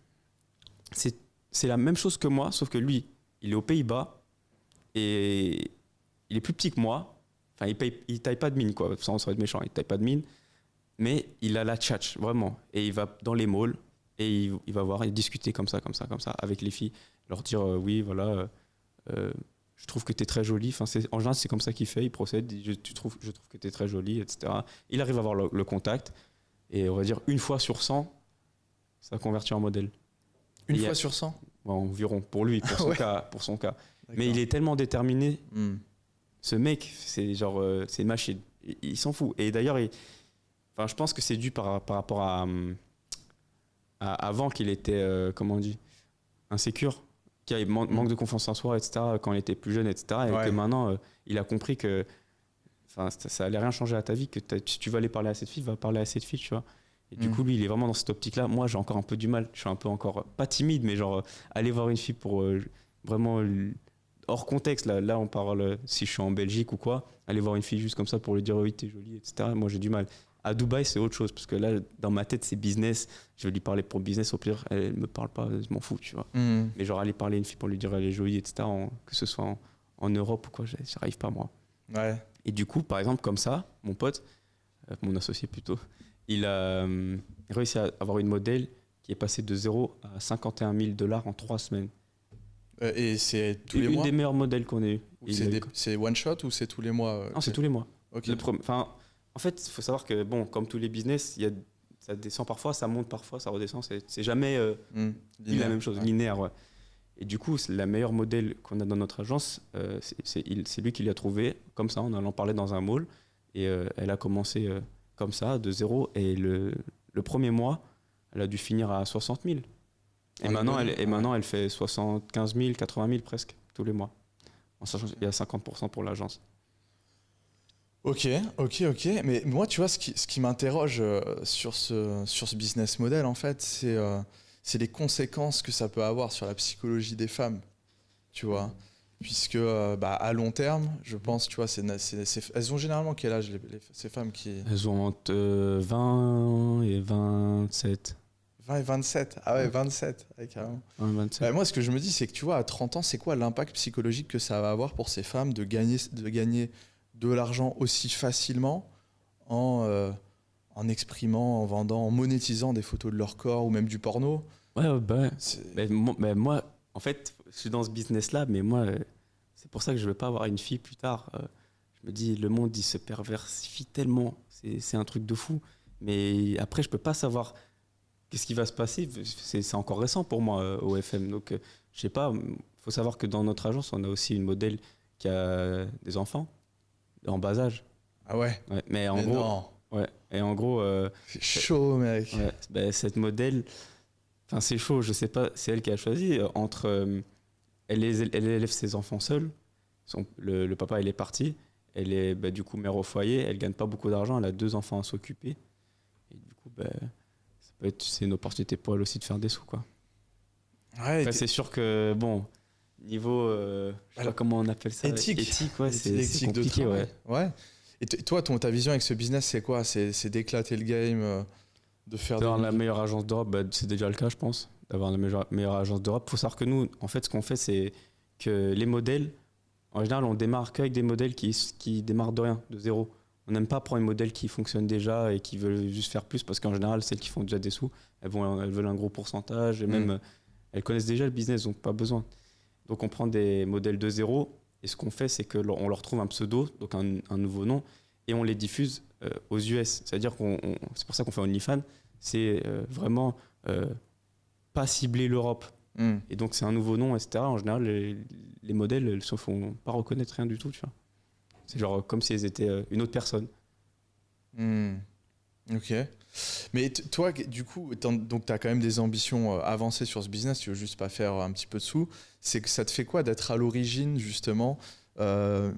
c'est la même chose que moi, sauf que lui, il est aux Pays-Bas et il est plus petit que moi. Enfin, il taille pas de mine, quoi. Sans être méchant, il taille pas de mine. Mais il a la tchatch, vraiment. Et il va dans les malls. Et il va voir et discuter comme ça, avec les filles. Leur dire, oui, voilà, je trouve que tu es très jolie. Enfin, en général, c'est comme ça qu'il fait, il procède. Je trouve que tu es très jolie, etc. Il arrive à avoir le contact. Et on va dire une fois sur 100, ça convertit en modèle. Une fois sur 100 environ, pour lui, pour son Ouais. cas. D'accord. Mais il est tellement déterminé, Hmm. ce mec, c'est genre, c'est une machine. Il s'en fout. Et d'ailleurs, enfin, je pense que c'est dû par rapport à avant qu'il était, comment on dit, insécure, qu'il avait manque de confiance en soi, etc., quand il était plus jeune, etc., et Ouais. que maintenant, il a compris que ça allait rien changer à ta vie, que si tu vas aller parler à cette fille, va parler à cette fille, tu vois. Et du coup, lui, il est vraiment dans cette optique-là. Moi, j'ai encore un peu du mal. Je suis un peu encore, pas timide, mais genre, aller voir une fille pour vraiment, hors contexte, là, on parle, si je suis en Belgique ou quoi, aller voir une fille juste comme ça pour lui dire, oui, t'es jolie, etc., moi, j'ai du mal. À Dubaï, c'est autre chose, parce que là, dans ma tête, c'est business. Je vais lui parler pour business, au pire, elle me parle pas, je m'en fous, tu vois. Hmm. Mais genre, aller parler à une fille pour lui dire, elle est jolie, etc., que ce soit en Europe ou quoi, j'arrive pas, moi. Ouais. Et du coup, par exemple, comme ça, mon pote, mon associé plutôt, il a réussi à avoir une modèle qui est passée de 0 à 51 000 $ en 3 semaines. Et c'est tous les Une mois des meilleurs modèles qu'on ait eu. Ou c'est one shot ou c'est tous les mois Non, c'est tous les mois. Ok. En fait, il faut savoir que, bon, comme tous les business, ça descend parfois, ça monte parfois, ça redescend. C'est jamais la même chose, linéaire. Ouais. Et du coup, c'est la meilleure modèle qu'on a dans notre agence. C'est lui qui l'a trouvé comme ça, en allant parler dans un mall. Et elle a commencé comme ça, de 0. Et le premier mois, elle a dû finir à 60 000. Et maintenant, elle fait 75 000, 80 000 presque, tous les mois. En sachant qu'il y a 50% pour l'agence. Ok. Mais moi, tu vois, ce qui m'interroge sur ce business model, en fait, c'est les conséquences que ça peut avoir sur la psychologie des femmes, tu vois. Puisque, à long terme, je pense, tu vois, elles ont généralement quel âge, ces femmes qui... Elles ont entre 20 et 27. 20 et 27. Ah ouais, 27, ouais, carrément. 20 et 27. Moi, ce que je me dis, c'est que, tu vois, à 30 ans, c'est quoi l'impact psychologique que ça va avoir pour ces femmes de gagner de l'argent aussi facilement en exprimant, en vendant, en monétisant des photos de leur corps ou même du porno. Ouais. Moi, en fait, je suis dans ce business-là, mais moi, c'est pour ça que je veux pas avoir une fille plus tard. Je me dis, le monde, il se perversifie tellement. C'est un truc de fou. Mais après, je peux pas savoir qu'est-ce qui va se passer. C'est encore récent pour moi, au FM. Donc, je sais pas. Faut savoir que dans notre agence, on a aussi une modèle qui a des enfants en bas âge. Ah ouais, mais en mais gros, non. ouais. Et en gros, C'est chaud, mec. ouais, cette modèle, enfin c'est chaud. Je sais pas, c'est elle qui a choisi entre. Elle élève ses enfants seule. Le papa il est parti. Elle est du coup mère au foyer. Elle gagne pas beaucoup d'argent. Elle a 2 enfants à s'occuper. Et du coup, c'est une opportunité pour elle aussi de faire des sous, quoi. Ouais, Après, c'est sûr que bon. Niveau, je sais pas comment on appelle ça, éthique, ouais, c'est compliqué, de ouais. Et toi, ta vision avec ce business, c'est quoi? C'est d'éclater le game, de faire d'avoir la meilleure agence d'Europe, c'est déjà le cas, je pense, d'avoir la meilleure agence d'Europe. Il faut savoir que nous, en fait, ce qu'on fait, c'est que les modèles, en général, on démarre qu'avec des modèles qui démarrent de rien, de zéro. On n'aime pas prendre un modèle qui fonctionne déjà et qui veulent juste faire plus, parce qu'en général, celles qui font déjà des sous, elles veulent un gros pourcentage, et même, elles connaissent déjà le business, donc pas besoin. Donc on prend des modèles de zéro, et ce qu'on fait, c'est qu'on leur trouve un pseudo, donc un nouveau nom, et on les diffuse aux US. C'est-à-dire c'est pour ça qu'on fait OnlyFans, c'est vraiment pas cibler l'Europe. Et donc c'est un nouveau nom, etc. En général, les modèles ne se font pas reconnaître, rien du tout, tu vois. C'est genre comme si elles étaient une autre personne. Ok. Mais toi, du coup, donc tu as quand même des ambitions avancées sur ce business, tu veux juste pas faire un petit peu de sous. C'est que ça te fait quoi d'être à l'origine, justement, à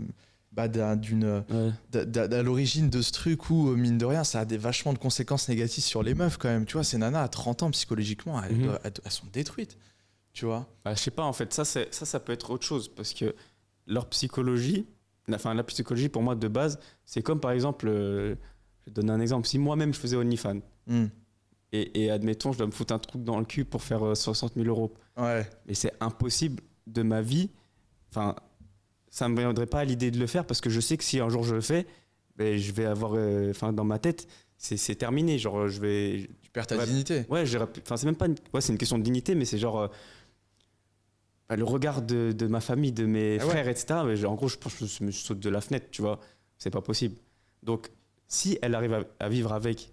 l'origine de ce truc où, mine de rien, ça a vachement de conséquences négatives sur les meufs quand même. Tu vois, ces nanas à 30 ans, psychologiquement, elles sont détruites. Tu vois. Je sais pas, en fait, ça peut être autre chose, parce que leur psychologie, la psychologie pour moi de base, c'est comme par exemple, je vais te donner un exemple, si moi-même je faisais OnlyFans, et admettons, je dois me foutre un truc dans le cul pour faire 60 000 €. Ouais. Mais c'est impossible de ma vie. Enfin, ça ne me viendrait pas à l'idée de le faire, parce que je sais que si un jour je le fais, je vais avoir. Dans ma tête, c'est terminé. Genre, je vais. Tu perds ta dignité. Ouais, c'est même pas. C'est une question de dignité, mais c'est genre. Le regard de ma famille, de mes frères, etc. Mais en gros, je pense que je me saute de la fenêtre, tu vois. C'est pas possible. Donc, si elle arrive à vivre avec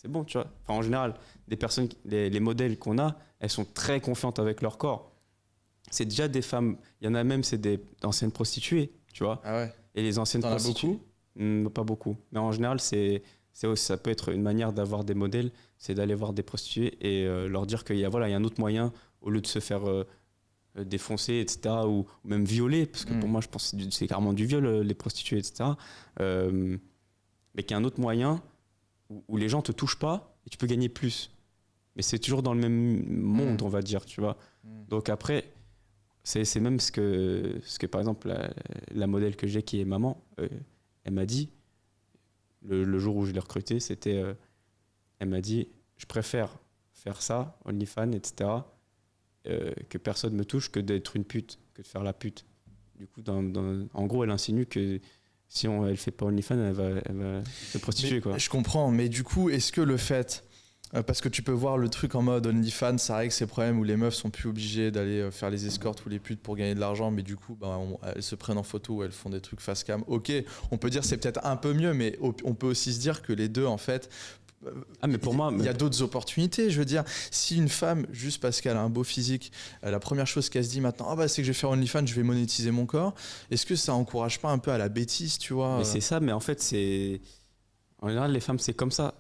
c'est bon, tu vois. Enfin, en général, les modèles qu'on a, elles sont très confiantes avec leur corps. C'est déjà des femmes, il y en a même, c'est des anciennes prostituées, tu vois. Ah ouais. Et les anciennes T'en as prostituées, pas beaucoup. Mais en général, ça peut être une manière d'avoir des modèles, c'est d'aller voir des prostituées et leur dire qu'il y a, voilà, il y a un autre moyen, au lieu de se faire défoncer, etc., ou même violer, parce que pour moi, je pense que c'est carrément du viol, les prostituées, etc., mais qu'il y a un autre moyen où les gens te touchent pas et tu peux gagner plus. Mais c'est toujours dans le même monde, on va dire, tu vois. Donc après, c'est même ce que, par exemple, la modèle que j'ai qui est maman, elle m'a dit, le jour où je l'ai recrutée, c'était, elle m'a dit, je préfère faire ça, OnlyFans, etc., que personne me touche que d'être une pute, que de faire la pute. Du coup, en gros, elle insinue que si elle fait pas OnlyFans, elle va se prostituer, quoi. Je comprends, mais du coup, est-ce que le fait... parce que tu peux voir le truc en mode OnlyFans, ça règle ces problèmes où les meufs sont plus obligées d'aller faire les escortes ou les putes pour gagner de l'argent, mais du coup, elles se prennent en photo ou elles font des trucs face cam. Ok, on peut dire c'est peut-être un peu mieux, mais on peut aussi se dire que les deux, en fait, mais pour moi, il y a d'autres opportunités. Je veux dire, si une femme, juste parce qu'elle a un beau physique, la première chose qu'elle se dit maintenant, c'est que je vais faire OnlyFans, je vais monétiser mon corps, est-ce que ça encourage pas un peu à la bêtise, tu vois? Mais c'est ça, mais en fait, en général, les femmes, c'est comme ça.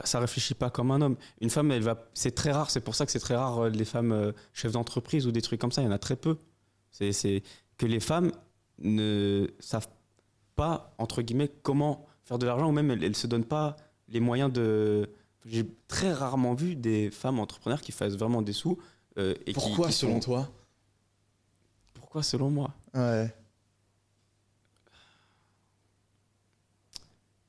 Ça réfléchit pas comme un homme. Une femme, c'est très rare. C'est pour ça que c'est très rare les femmes chefs d'entreprise ou des trucs comme ça. Il y en a très peu. C'est que les femmes ne savent pas, entre guillemets, comment faire de l'argent, ou même elles se donnent pas les moyens de... J'ai très rarement vu des femmes entrepreneurs qui fassent vraiment des sous. Et Pourquoi, selon toi? Pourquoi, selon moi? Ouais.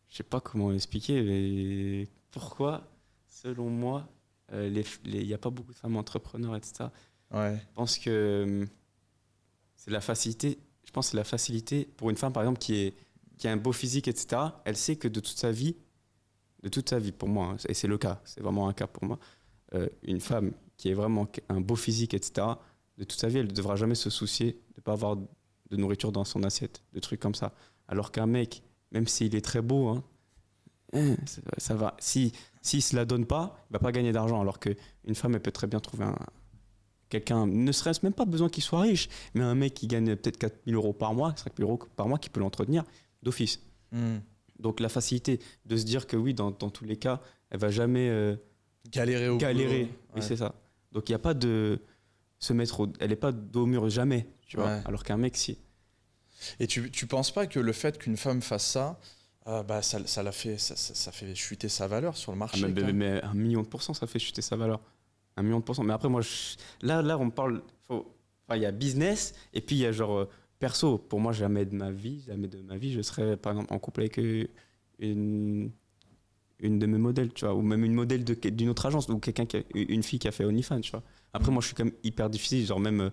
Je sais pas comment expliquer, mais pourquoi, selon moi, il n'y a pas beaucoup de femmes entrepreneurs, etc. Ouais. Je pense que c'est la facilité. Je pense que c'est la facilité pour une femme, par exemple, qui a un beau physique, etc. Elle sait que de toute sa vie, pour moi, hein, et c'est le cas, c'est vraiment un cas pour moi, une femme qui est vraiment un beau physique, etc., de toute sa vie, elle ne devra jamais se soucier de ne pas avoir de nourriture dans son assiette, de trucs comme ça. Alors qu'un mec, même s'il est très beau, hein, ça va. S'il ne se la donne pas, il ne va pas gagner d'argent. Alors qu'une femme, elle peut très bien trouver quelqu'un, ne serait-ce même pas besoin qu'il soit riche, mais un mec qui gagne peut-être 4 000 euros par mois, 5 000 euros par mois, qui peut l'entretenir d'office. Donc la facilité de se dire que oui, dans tous les cas, elle va jamais galérer. Oui, c'est ça. Donc il n'y a pas de se mettre elle n'est pas dos au mur jamais, tu vois. Alors qu'un mec, si. Et tu penses pas que le fait qu'une femme fasse ça, ça fait chuter sa valeur sur le marché? Mais 1 million de %, ça fait chuter sa valeur. 1 million de %. Mais après, moi, là, on parle. Il y a business et puis il y a genre perso. Pour moi, jamais de ma vie, je serais par exemple en couple avec une de mes modèles, tu vois, ou même une modèle d'une autre agence, ou une fille qui a fait OnlyFans, tu vois. Après, moi, je suis quand même hyper difficile, genre même.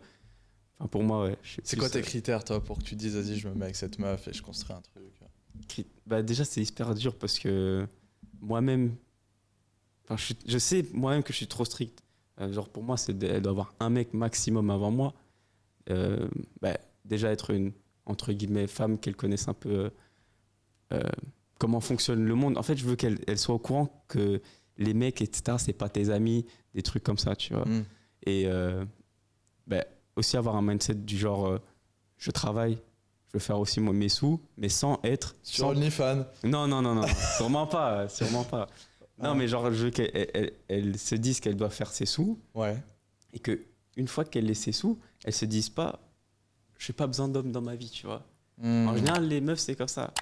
Pour moi, ouais. C'est quoi tes critères, toi, pour que tu te dises, vas-y, je me mets avec cette meuf et je construis un truc? Déjà, c'est hyper dur parce que moi-même, je sais moi-même que je suis trop strict. Genre, pour moi, elle doit avoir un mec maximum avant moi. Déjà, être une, entre guillemets, femme qu'elle connaisse un peu comment fonctionne le monde. En fait, je veux qu'elle soit au courant que les mecs, etc., c'est pas tes amis, des trucs comme ça, tu vois. Et aussi avoir un mindset du genre je travaille, je veux faire aussi mes sous, mais sans être sur OnlyFans. Non, sûrement pas. Non, mais genre je veux qu'elle se dise qu'elle doit faire ses sous, et que une fois qu'elle ait ses sous, elle se dise pas j'ai pas besoin d'homme dans ma vie, tu vois. En général, les meufs c'est comme ça.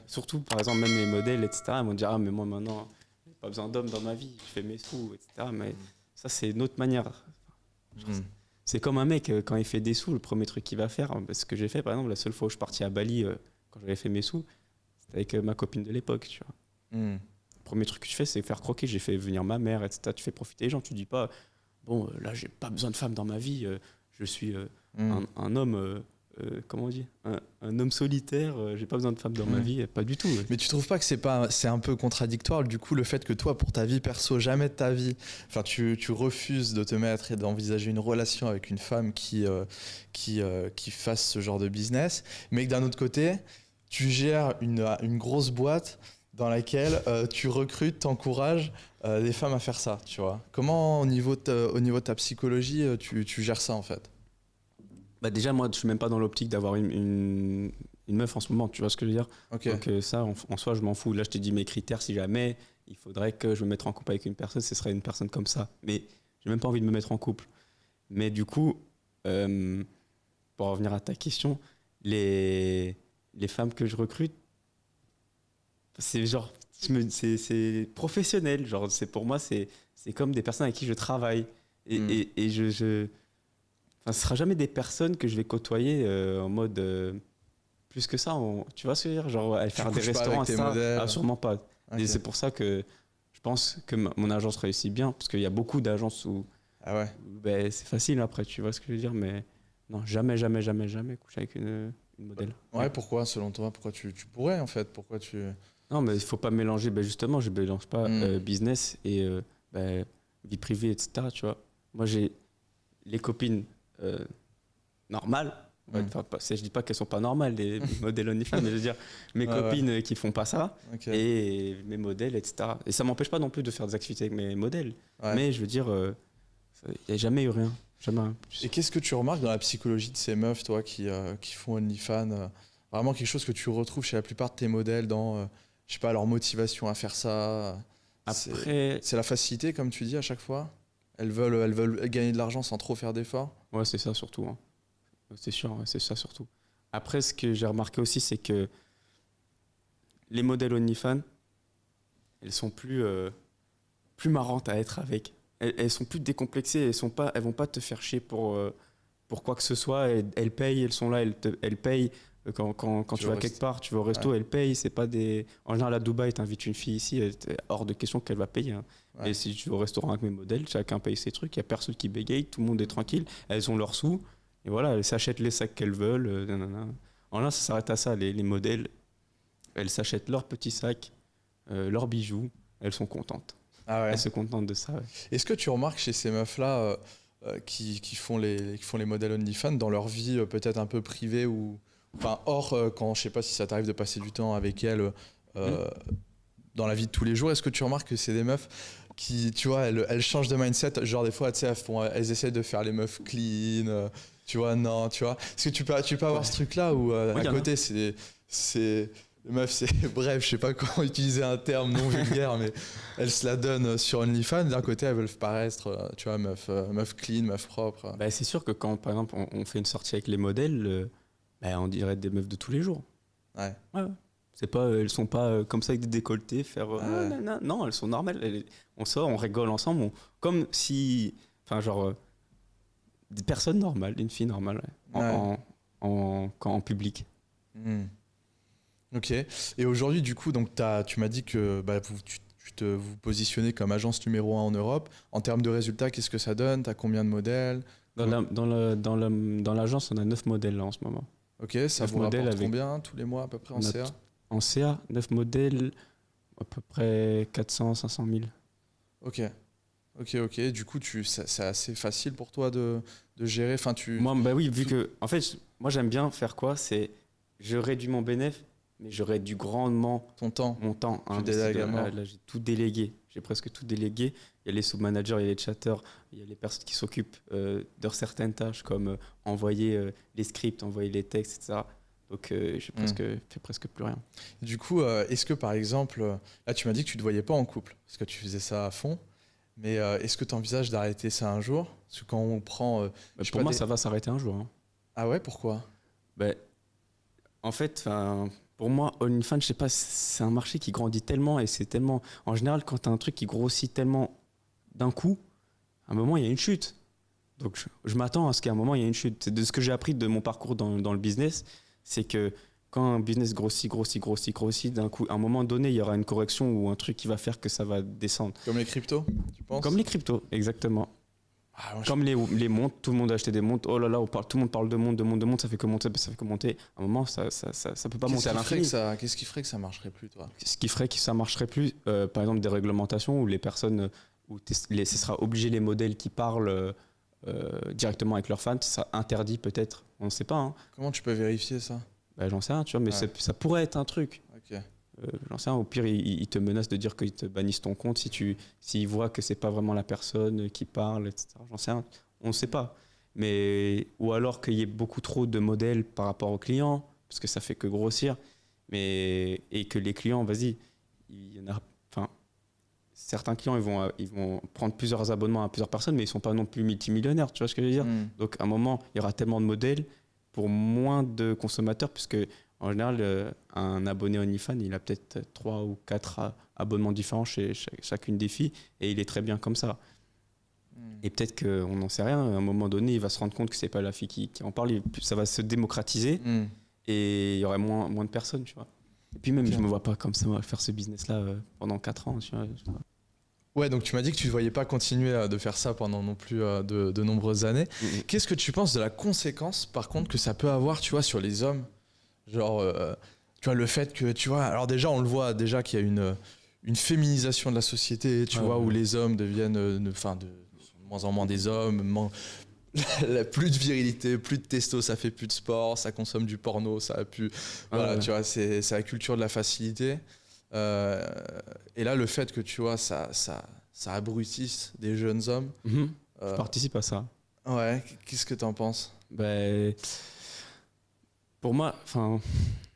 Surtout par exemple même les modèles, etc. Elles vont dire mais moi maintenant j'ai pas besoin d'homme dans ma vie, je fais mes sous, etc. Mais ça c'est une autre manière. C'est comme un mec, quand il fait des sous, le premier truc qu'il va faire, ce que j'ai fait par exemple, la seule fois où je suis parti à Bali, quand j'avais fait mes sous, c'était avec ma copine de l'époque, tu vois. Le premier truc que tu fais, c'est faire croquer. J'ai fait venir ma mère, etc. Tu fais profiter les gens, tu dis pas, bon, là, j'ai pas besoin de femme dans ma vie, je suis un homme, comment on dit, un homme solitaire, j'ai pas besoin de femme dans ma vie, pas du tout. Mais tu trouves pas que c'est un peu contradictoire, du coup, le fait que toi, pour ta vie perso, jamais de ta vie, enfin, tu refuses de te mettre et d'envisager une relation avec une femme qui fasse ce genre de business, mais que d'un autre côté, tu gères une grosse boîte dans laquelle tu recrutes, t'encourages les femmes à faire ça, tu vois. Comment, au niveau de ta psychologie, tu gères ça, en fait? Bah déjà, moi, je suis même pas dans l'optique d'avoir une meuf en ce moment, tu vois ce que je veux dire? Ok. Donc ça, en soi, je m'en fous. Là, je te dis mes critères, si jamais il faudrait que je me mette en couple avec une personne, ce serait une personne comme ça. Mais j'ai même pas envie de me mettre en couple. Mais du coup, euh, pour revenir à ta question, les femmes que je recrute, c'est genre, c'est professionnel. Genre, pour moi, c'est comme des personnes avec qui je travaille. Et enfin, ce sera jamais des personnes que je vais côtoyer en mode plus que ça. Tu vois ce que je veux dire? Genre, aller faire des couches pas restaurants, avec tes ça, modèles? sûrement pas. Ok. Et c'est pour ça que je pense que mon agence réussit bien, parce qu'il y a beaucoup d'agences Ah ouais. où, ben, c'est facile après, tu vois ce que je veux dire? Mais non, jamais, jamais, jamais, jamais coucher avec une modèle. Ouais, pourquoi, selon toi? Pourquoi tu pourrais, en fait? Pourquoi tu... Non, mais il faut pas mélanger. Ben justement, je mélange pas business et ben, vie privée, etc. Tu vois. Moi, j'ai les copines normales. Mm. Enfin, je dis pas qu'elles sont pas normales, les modèles OnlyFans, mais je veux dire mes Ouais, copines qui font pas ça Ok. et mes modèles, etc. Et ça m'empêche pas non plus de faire des activités avec mes modèles. Ouais. Mais je veux dire, il n'y a jamais eu rien. Jamais rien. Et qu'est-ce que tu remarques dans la psychologie de ces meufs, toi, qui font OnlyFans vraiment quelque chose que tu retrouves chez la plupart de tes modèles dans, je sais pas, leur motivation à faire ça. Après, C'est la facilité, comme tu dis, à chaque fois. Elles veulent gagner de l'argent sans trop faire d'efforts. ouais, c'est ça surtout. Hein. C'est sûr, ouais, c'est ça surtout. Après, ce que j'ai remarqué aussi, c'est que les modèles OnlyFans, elles sont plus marrantes à être avec. Elles sont plus décomplexées, elles vont pas te faire chier pour quoi que ce soit. Elles payent, elles sont là, elles payent. Quand tu vas quelque part, tu vas au resto, Ouais. elles payent. C'est pas des... En général, à Dubaï, tu invites une fille ici, hors de question qu'elle va payer. Hein. Ouais. Et si tu vas au restaurant avec mes modèles, chacun paye ses trucs, il n'y a personne qui bégaye, tout le monde est tranquille, elles ont leurs sous. Et voilà, elles s'achètent les sacs qu'elles veulent. Nanana. En là, ça s'arrête à ça. Les modèles, elles s'achètent leurs petits sacs, leurs bijoux, elles sont contentes. Ah ouais. Elles se contentent de ça. Ouais. Est-ce que tu remarques chez ces meufs-là qui font les modèles OnlyFans dans leur vie peut-être un peu privée ou enfin hors quand je sais pas si ça t'arrive de passer du temps avec elles dans la vie de tous les jours, est-ce que tu remarques que c'est des meufs qui, tu vois, elles changent de mindset, genre des fois, tu sais, elles essaient de faire les meufs clean, tu vois, non, tu vois. Est-ce que tu peux avoir ce truc-là où Oui, à côté, c'est les meufs, c'est bref, je sais pas comment utiliser un terme non vulgaire, mais elles se la donnent sur OnlyFans. D'un côté, elles veulent paraître, tu vois, meuf clean, meuf propre. Bah, c'est sûr que quand, par exemple, on fait une sortie avec les modèles, bah, on dirait des meufs de tous les jours. Ouais. Ouais, ouais. C'est pas, elles sont pas comme ça avec des décolletés, faire. Ouais. Non, elles sont normales. On sort, on rigole ensemble, comme si. Enfin, genre. Des personnes normales, une fille normale, ouais, Ouais. en public. Hmm. Ok. Et aujourd'hui, du coup, donc tu m'as dit que bah, vous positionnez comme agence numéro 1 en Europe. En termes de résultats, qu'est-ce que ça donne? T'as combien de modèles? Dans l'agence, on a 9 modèles là en ce moment. Ok, ça 9 vous modèles rapporte avec- combien tous les mois à peu près en On a CA? En CA, 9 modèles, à peu près 400, 500 000. Ok. Ok. Du coup, c'est assez facile pour toi de gérer. Enfin, Moi, bah oui, vu que. En fait, moi, j'aime bien faire quoi? C'est. Je réduis mon bénéfice, mais je réduis grandement ton temps. mon temps. Tu délègues à mort. Là, j'ai tout délégué. J'ai presque tout délégué. Il y a les sub-managers, il y a les chatters, il y a les personnes qui s'occupent de certaines tâches comme envoyer les scripts, envoyer les textes, etc. Donc, j'ai fait presque plus rien. Du coup, est-ce que par exemple, là tu m'as dit que tu ne te voyais pas en couple, parce que tu faisais ça à fond, mais est-ce que tu envisages d'arrêter ça un jour? Parce que quand on prend... je sais Pour pas, moi, ça va s'arrêter un jour. Hein. Ah ouais, pourquoi? Ben, en fait, pour moi, OnlyFans, je sais pas, c'est un marché qui grandit tellement et c'est tellement. En général, quand tu as un truc qui grossit tellement d'un coup, à un moment, il y a une chute. Donc, je m'attends à ce qu'à un moment, il y ait une chute. C'est de ce que j'ai appris de mon parcours dans le business, c'est que quand un business grossit, d'un coup, à un moment donné, il y aura une correction ou un truc qui va faire que ça va descendre. Comme les cryptos, tu penses? Comme les cryptos, exactement. Ah, moi, Comme les montres, tout le monde a acheté des montres. Oh là là, tout le monde parle de montres, ça fait que monter, ça fait que monter. À un moment, ça peut pas monter à l'infini. Qu'est-ce qui ferait que ça marcherait plus, toi? Ce qui ferait que ça marcherait plus, par exemple, des réglementations où les personnes, où ce sera obligé les modèles qui parlent directement avec leurs fans, ça interdit peut-être, on ne sait pas. Hein. Comment tu peux vérifier ça? J'en sais rien, tu vois, mais Ouais. ça pourrait être un truc. Ok. j'en sais rien, au pire, ils te menacent de dire qu'ils te bannissent ton compte s'ils voient que c'est pas vraiment la personne qui parle, etc. J'en sais rien, on ne sait pas. Mais, ou alors qu'il y ait beaucoup trop de modèles par rapport aux clients, parce que ça fait que grossir. Et que les clients, vas-y, il y en a, enfin, certains clients, ils vont prendre plusieurs abonnements à plusieurs personnes, mais ils ne sont pas non plus multimillionnaires, tu vois ce que je veux dire? Donc, à un moment, il y aura tellement de modèles pour moins de consommateurs, puisque en général, un abonné OnlyFans, il a peut-être 3 ou 4 abonnements différents chez chacune des filles, et il est très bien comme ça. Et peut-être qu'on n'en sait rien, à un moment donné, il va se rendre compte que c'est pas la fille qui en parle, ça va se démocratiser, et il y aurait moins de personnes, tu vois. Et puis même, je me vois pas comme ça, faire ce business-là pendant 4 ans, tu vois. Ouais, donc tu m'as dit que tu ne voyais pas continuer de faire ça pendant non plus de nombreuses années. Qu'est-ce que tu penses de la conséquence, par contre, que ça peut avoir, tu vois, sur les hommes? Genre, tu vois, le fait que, tu vois, alors déjà, on le voit déjà qu'il y a une féminisation de la société, tu vois, où les hommes deviennent, de moins en moins des hommes, plus de virilité, plus de testo, ça fait plus de sport, ça consomme du porno, ça a plus... Voilà, tu vois, c'est la culture de la facilité. Et là, le fait que, tu vois, ça abrutisse des jeunes hommes... Je participe à ça. Ouais, qu'est-ce que t'en penses? Ben, pour moi, enfin,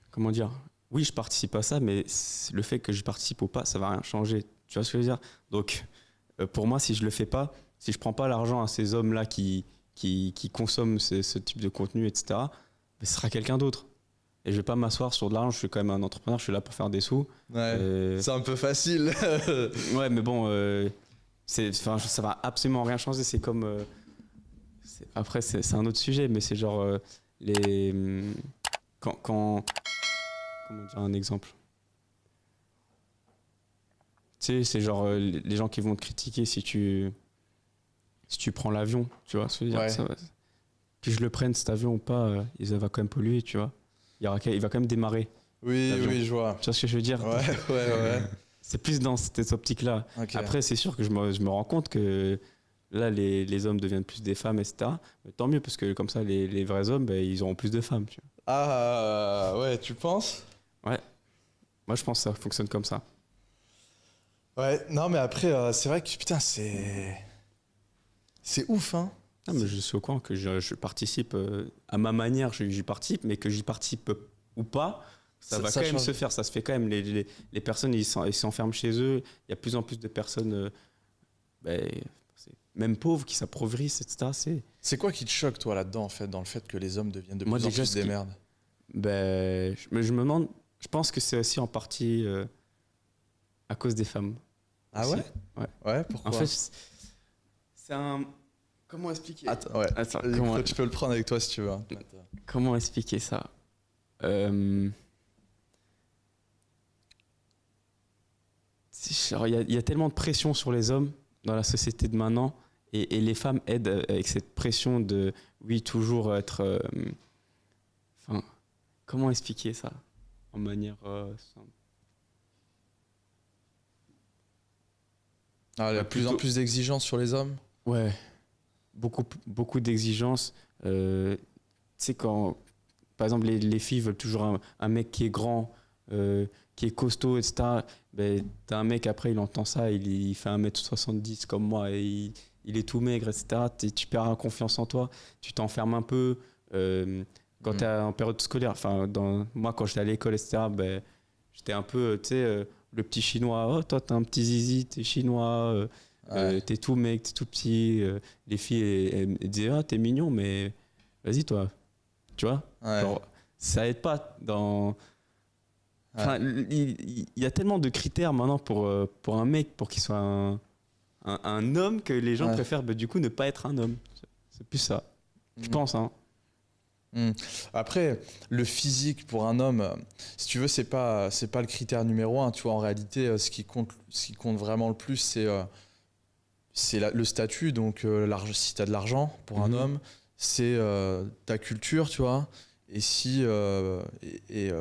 comment dire? Oui, je participe à ça, mais le fait que je participe ou pas, ça va rien changer. Tu vois ce que je veux dire? Donc, pour moi, si je le fais pas, si je prends pas l'argent à ces hommes-là qui consomment ce type de contenu, etc., ben, ce sera quelqu'un d'autre. Et je vais pas m'asseoir sur de l'argent, je suis quand même un entrepreneur, je suis là pour faire des sous. Ouais, c'est un peu facile. Ouais, mais bon, ça va absolument rien changer. C'est comme... après, c'est un autre sujet, mais c'est genre... comment dire un exemple? Tu sais, c'est genre les gens qui vont te critiquer si tu prends l'avion, tu vois, se dire ouais. Que je le prenne cet avion ou pas, il va quand même polluer, tu vois. Il va quand même démarrer. Oui, je vois. Tu vois ce que je veux dire? Ouais. C'est plus dans cette optique-là. Okay. Après, c'est sûr que je me rends compte que là, les hommes deviennent plus des femmes, etc. Mais tant mieux, parce que comme ça, les vrais hommes, ben, ils auront plus de femmes. Tu vois. Ah, ouais, tu penses? Ouais. Moi, je pense que ça fonctionne comme ça. Ouais, non, mais après, c'est vrai que, putain, c'est ouf, hein. Non, mais je suis au courant que je participe à ma manière, j'y participe, mais que j'y participe ou pas, ça va quand même se faire. Ça se fait quand même. Les personnes, ils s'enferment chez eux. Il y a de plus en plus de personnes, même pauvres, qui s'appauvrissent, etc. C'est quoi qui te choque, toi, là-dedans, en fait, dans le fait que les hommes deviennent de plus en plus des merdes? Je me demande, je pense que c'est aussi en partie à cause des femmes. Ah aussi. Ouais, pourquoi? En fait, c'est un... Comment expliquer? Attends, tu peux le prendre avec toi si tu veux. Comment expliquer ça? Il y a tellement de pression sur les hommes dans la société de maintenant et les femmes aident avec cette pression de, oui, toujours être... comment expliquer ça en manière simple? Il y a de plus en plus d'exigences sur les hommes? Ouais. Beaucoup d'exigences. Tu sais, quand, par exemple, les filles veulent toujours un mec qui est grand, qui est costaud, etc. Ben, t'as un mec, après, il entend ça, il fait 1m70 comme moi, et il est tout maigre, etc. Tu perds la confiance en toi, tu t'enfermes un peu. Quand t'es en période scolaire, moi, quand j'étais à l'école, etc., ben, j'étais un peu, tu sais, le petit chinois. Oh, toi, t'as un petit zizi, t'es chinois. T'es tout mec, t'es tout petit. Les filles elles disaient ah t'es mignon mais vas-y toi, tu vois. Genre, ça aide pas dans. Il y a tellement de critères maintenant pour un mec pour qu'il soit un homme que les gens préfèrent du coup ne pas être un homme. C'est plus ça. Je pense hein. Après, le physique pour un homme, si tu veux, c'est pas le critère numéro 1. Tu vois, en réalité, ce qui compte vraiment le plus, c'est le statut. Donc, si tu as de l'argent pour un homme, c'est ta culture, tu vois. Et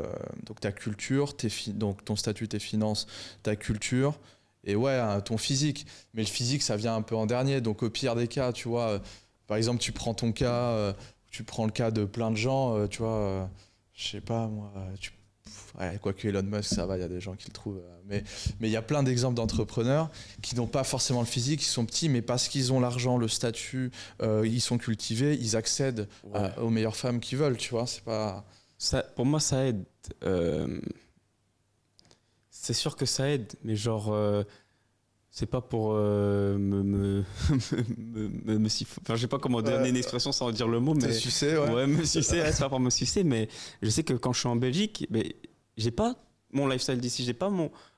donc ta culture, donc ton statut, tes finances, ta culture, et ton physique. Mais le physique, ça vient un peu en dernier. Donc, au pire des cas, tu vois, par exemple, tu prends ton cas. Tu prends le cas de plein de gens, tu vois, je sais pas moi, Ouais, quoique Elon Musk, ça va, il y a des gens qui le trouvent. Mais il y a plein d'exemples d'entrepreneurs qui n'ont pas forcément le physique, qui sont petits, mais parce qu'ils ont l'argent, le statut, ils sont cultivés, ils accèdent aux meilleures femmes qu'ils veulent, tu vois. C'est pas... Ça, pour moi, ça aide. C'est sûr que ça aide, mais genre, c'est pas pour enfin, je sais pas comment donner une expression sans dire le mot, mais. Sucer, ouais. Ouais, me sucer, c'est pas pour me sucer, mais je sais que quand je suis en Belgique, mais j'ai pas mon lifestyle d'ici, j'ai pas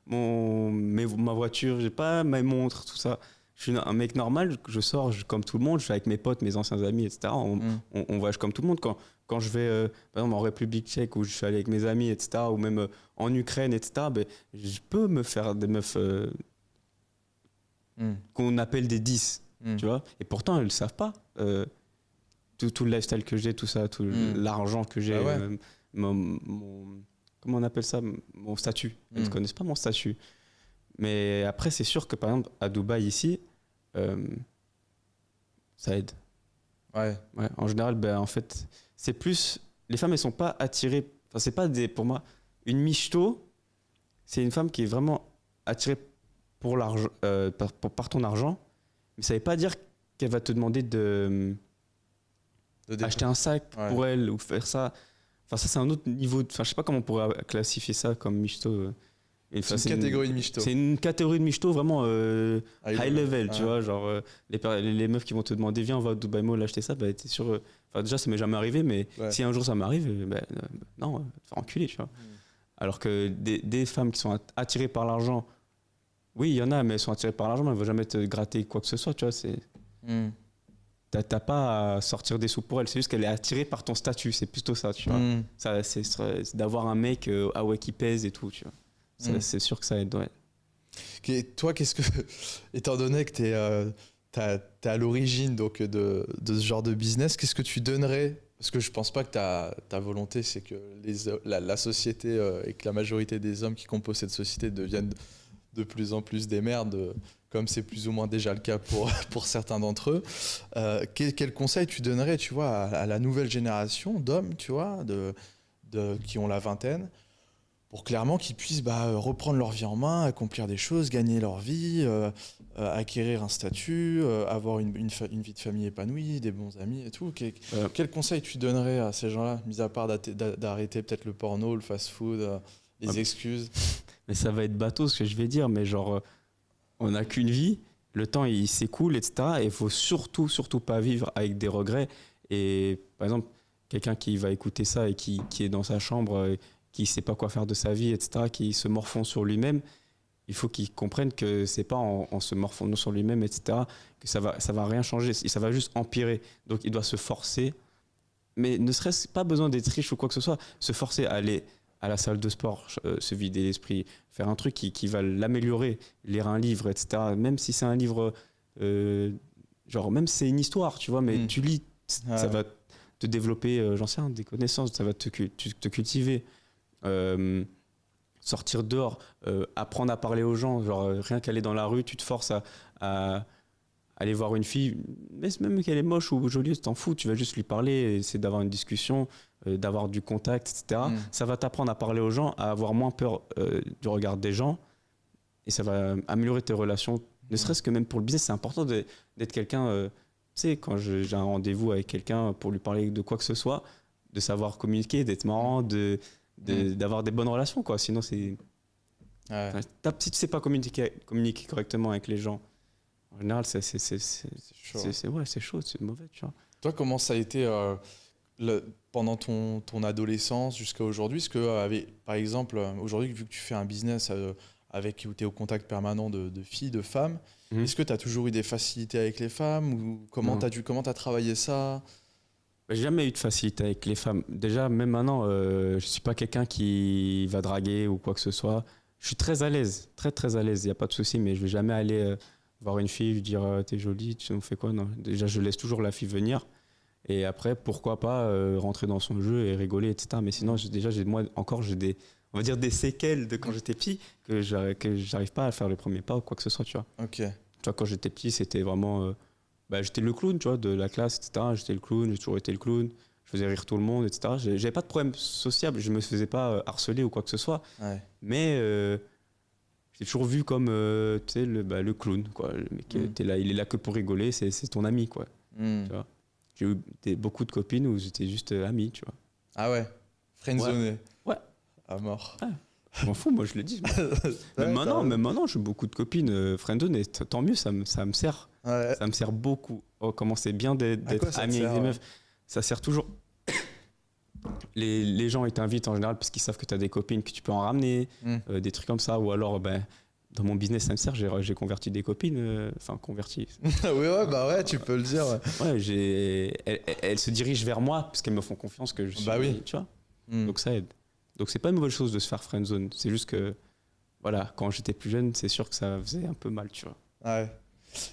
ma voiture, j'ai pas mes montres, tout ça. Je suis un mec normal, je sors comme tout le monde, je suis avec mes potes, mes anciens amis, etc. On voyage comme tout le monde. Quand je vais, par exemple, en République tchèque, où je suis allé avec mes amis, etc., ou même en Ukraine, etc., ben, je peux me faire des meufs qu'on appelle des 10, tu vois. Et pourtant, elles ne le savent pas. Tout le lifestyle que j'ai, tout ça, tout l'argent que j'ai, comment on appelle ça, mon statut. Elles ne connaissent pas mon statut. Mais après, c'est sûr que par exemple, à Dubaï, ici, ça aide. Ouais. En général, ben, en fait, c'est plus. Les femmes, elles sont pas attirées. Enfin, c'est pas des. Pour moi, une michto, c'est une femme qui est vraiment attirée pour l'argent, par ton argent. Mais ça veut pas dire qu'elle va te demander acheter un sac pour elle ou faire ça. Enfin, ça, c'est un autre niveau. Enfin, je sais pas comment on pourrait classifier ça comme michto. C'est une catégorie de michto. C'est une catégorie de michto vraiment high level, tu vois. Genre, les meufs qui vont te demander, viens, on va au Dubai Mall acheter ça, bah, t'es sûr. Enfin, déjà, ça m'est jamais arrivé, mais si un jour ça m'arrive, non, te faire enculer, tu vois. Alors que des femmes qui sont attirées par l'argent, oui, il y en a, mais elles sont attirées par l'argent, mais elles ne vont jamais te gratter quoi que ce soit, tu vois. T'as pas à sortir des sous pour elle, c'est juste qu'elle est attirée par ton statut, c'est plutôt ça, tu vois. Ça, c'est d'avoir un mec qui pèse et tout, tu vois. C'est sûr que ça aide, ouais. Et toi, étant donné que t'es à l'origine donc, de ce genre de business, qu'est-ce que tu donnerais? Parce que je pense pas que ta volonté, c'est que la société et que la majorité des hommes qui composent cette société deviennent de plus en plus des merdes, comme c'est plus ou moins déjà le cas pour certains d'entre eux. Quel conseil tu donnerais, tu vois, à la nouvelle génération d'hommes, tu vois, qui ont la vingtaine, pour clairement qu'ils puissent reprendre leur vie en main, accomplir des choses, gagner leur vie, acquérir un statut, avoir une vie de famille épanouie, des bons amis et tout. Quel conseil tu donnerais à ces gens-là, mis à part d'arrêter peut-être le porno, le fast-food, les excuses? Mais ça va être bateau ce que je vais dire, mais genre, on n'a qu'une vie, le temps il s'écoule, etc. Et il faut surtout pas vivre avec des regrets. Et par exemple, quelqu'un qui va écouter ça et qui est dans sa chambre, qui ne sait pas quoi faire de sa vie, etc., qui se morfond sur lui-même, il faut qu'il comprenne que c'est pas en se morfondant sur lui-même, etc., que ça va rien changer, ça va juste empirer. Donc il doit se forcer, mais ne serait-ce pas besoin d'être riche ou quoi que ce soit, se forcer à aller à la salle de sport, se vider l'esprit, faire un truc qui va l'améliorer, lire un livre, etc., même si c'est un livre, genre même si c'est une histoire, tu vois, mais tu lis, ça va te développer, j'en sais rien, des connaissances, ça va te cultiver. Sortir dehors, apprendre à parler aux gens, genre rien qu'aller dans la rue, tu te forces à aller voir une fille, même qu'elle est moche ou jolie, tu t'en fous, tu vas juste lui parler, essayer d'avoir une discussion, d'avoir du contact, etc. Ça va t'apprendre à parler aux gens, à avoir moins peur du regard des gens, et ça va améliorer tes relations, ne serait-ce que même pour le business. C'est important d'être quelqu'un, tu sais, quand j'ai un rendez-vous avec quelqu'un pour lui parler de quoi que ce soit, de savoir communiquer, d'être marrant, d'avoir des bonnes relations, quoi. Sinon, c'est... Si tu sais pas communiquer correctement avec les gens, en général, c'est chaud. C'est chaud, c'est mauvais, tu vois. Toi, comment ça a été pendant ton adolescence jusqu'à aujourd'hui? Est-ce que, par exemple, aujourd'hui, vu que tu fais un business où tu es au contact permanent de filles, de femmes, est-ce que tu as toujours eu des facilités avec les femmes? Ou comment tu as travaillé ça? J'ai jamais eu de facilité avec les femmes. Déjà, même maintenant, je suis pas quelqu'un qui va draguer ou quoi que ce soit. Je suis très à l'aise, très à l'aise, il n'y a pas de souci, mais je vais jamais aller voir une fille, lui dire t'es jolie, tu me fais quoi? Non. Déjà, je laisse toujours la fille venir. Et après, pourquoi pas rentrer dans son jeu et rigoler, etc. Mais sinon, j'ai on va dire des séquelles de quand j'étais petit, que j'arrive pas à faire le premier pas ou quoi que ce soit, tu vois. Ok. Tu vois, quand j'étais petit, c'était vraiment... j'étais le clown, tu vois, de la classe, etc. J'étais le clown, j'ai toujours été le clown. je faisais rire tout le monde, etc. J'avais pas de problème sociable, je me faisais pas harceler ou quoi que ce soit. Ouais. Mais j'ai toujours vu comme tu sais, le clown, quoi. Le mec, t'es là, il est là que pour rigoler, c'est ton ami, quoi. Tu vois. J'ai eu beaucoup de copines où j'étais juste amis, tu vois. Ah ouais, friendzoné. Ouais. À mort. Ouais. Je m'en fous, moi je le dis. Même maintenant, j'ai beaucoup de copines friendzone et tant mieux, ça me sert. Ouais. Ça me sert beaucoup. Oh, comment c'est bien d'être ami avec des meufs. Ça sert toujours. Les gens, ils t'invitent en général parce qu'ils savent que tu as des copines, que tu peux en ramener, des trucs comme ça. Ou alors, dans mon business, ça me sert. J'ai converti des copines. Enfin, converti. Oui, ouais, bah ouais, tu peux le dire. Ouais, elles se dirigent vers moi parce qu'elles me font confiance que je suis. Bah oui. Tu vois. Donc ça aide. Donc c'est pas une mauvaise chose de se faire friendzone. C'est juste que, voilà, quand j'étais plus jeune, c'est sûr que ça faisait un peu mal, tu vois. Ouais.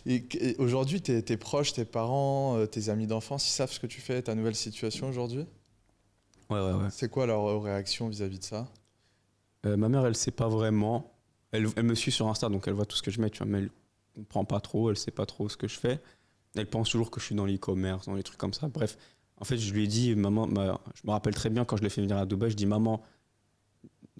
Et aujourd'hui, tes proches, tes parents, tes amis d'enfance, ils savent ce que tu fais, ta nouvelle situation aujourd'hui ? Ouais. C'est quoi leur réaction vis-à-vis de ça ? Ma mère, elle sait pas vraiment. Elle me suit sur Insta, donc elle voit tout ce que je mets, tu vois, mais elle comprend pas trop, elle sait pas trop ce que je fais. Elle pense toujours que je suis dans l'e-commerce, dans les trucs comme ça. Bref, en fait, je lui ai dit, maman, je me rappelle très bien quand je l'ai fait venir à Dubaï, je dis, maman,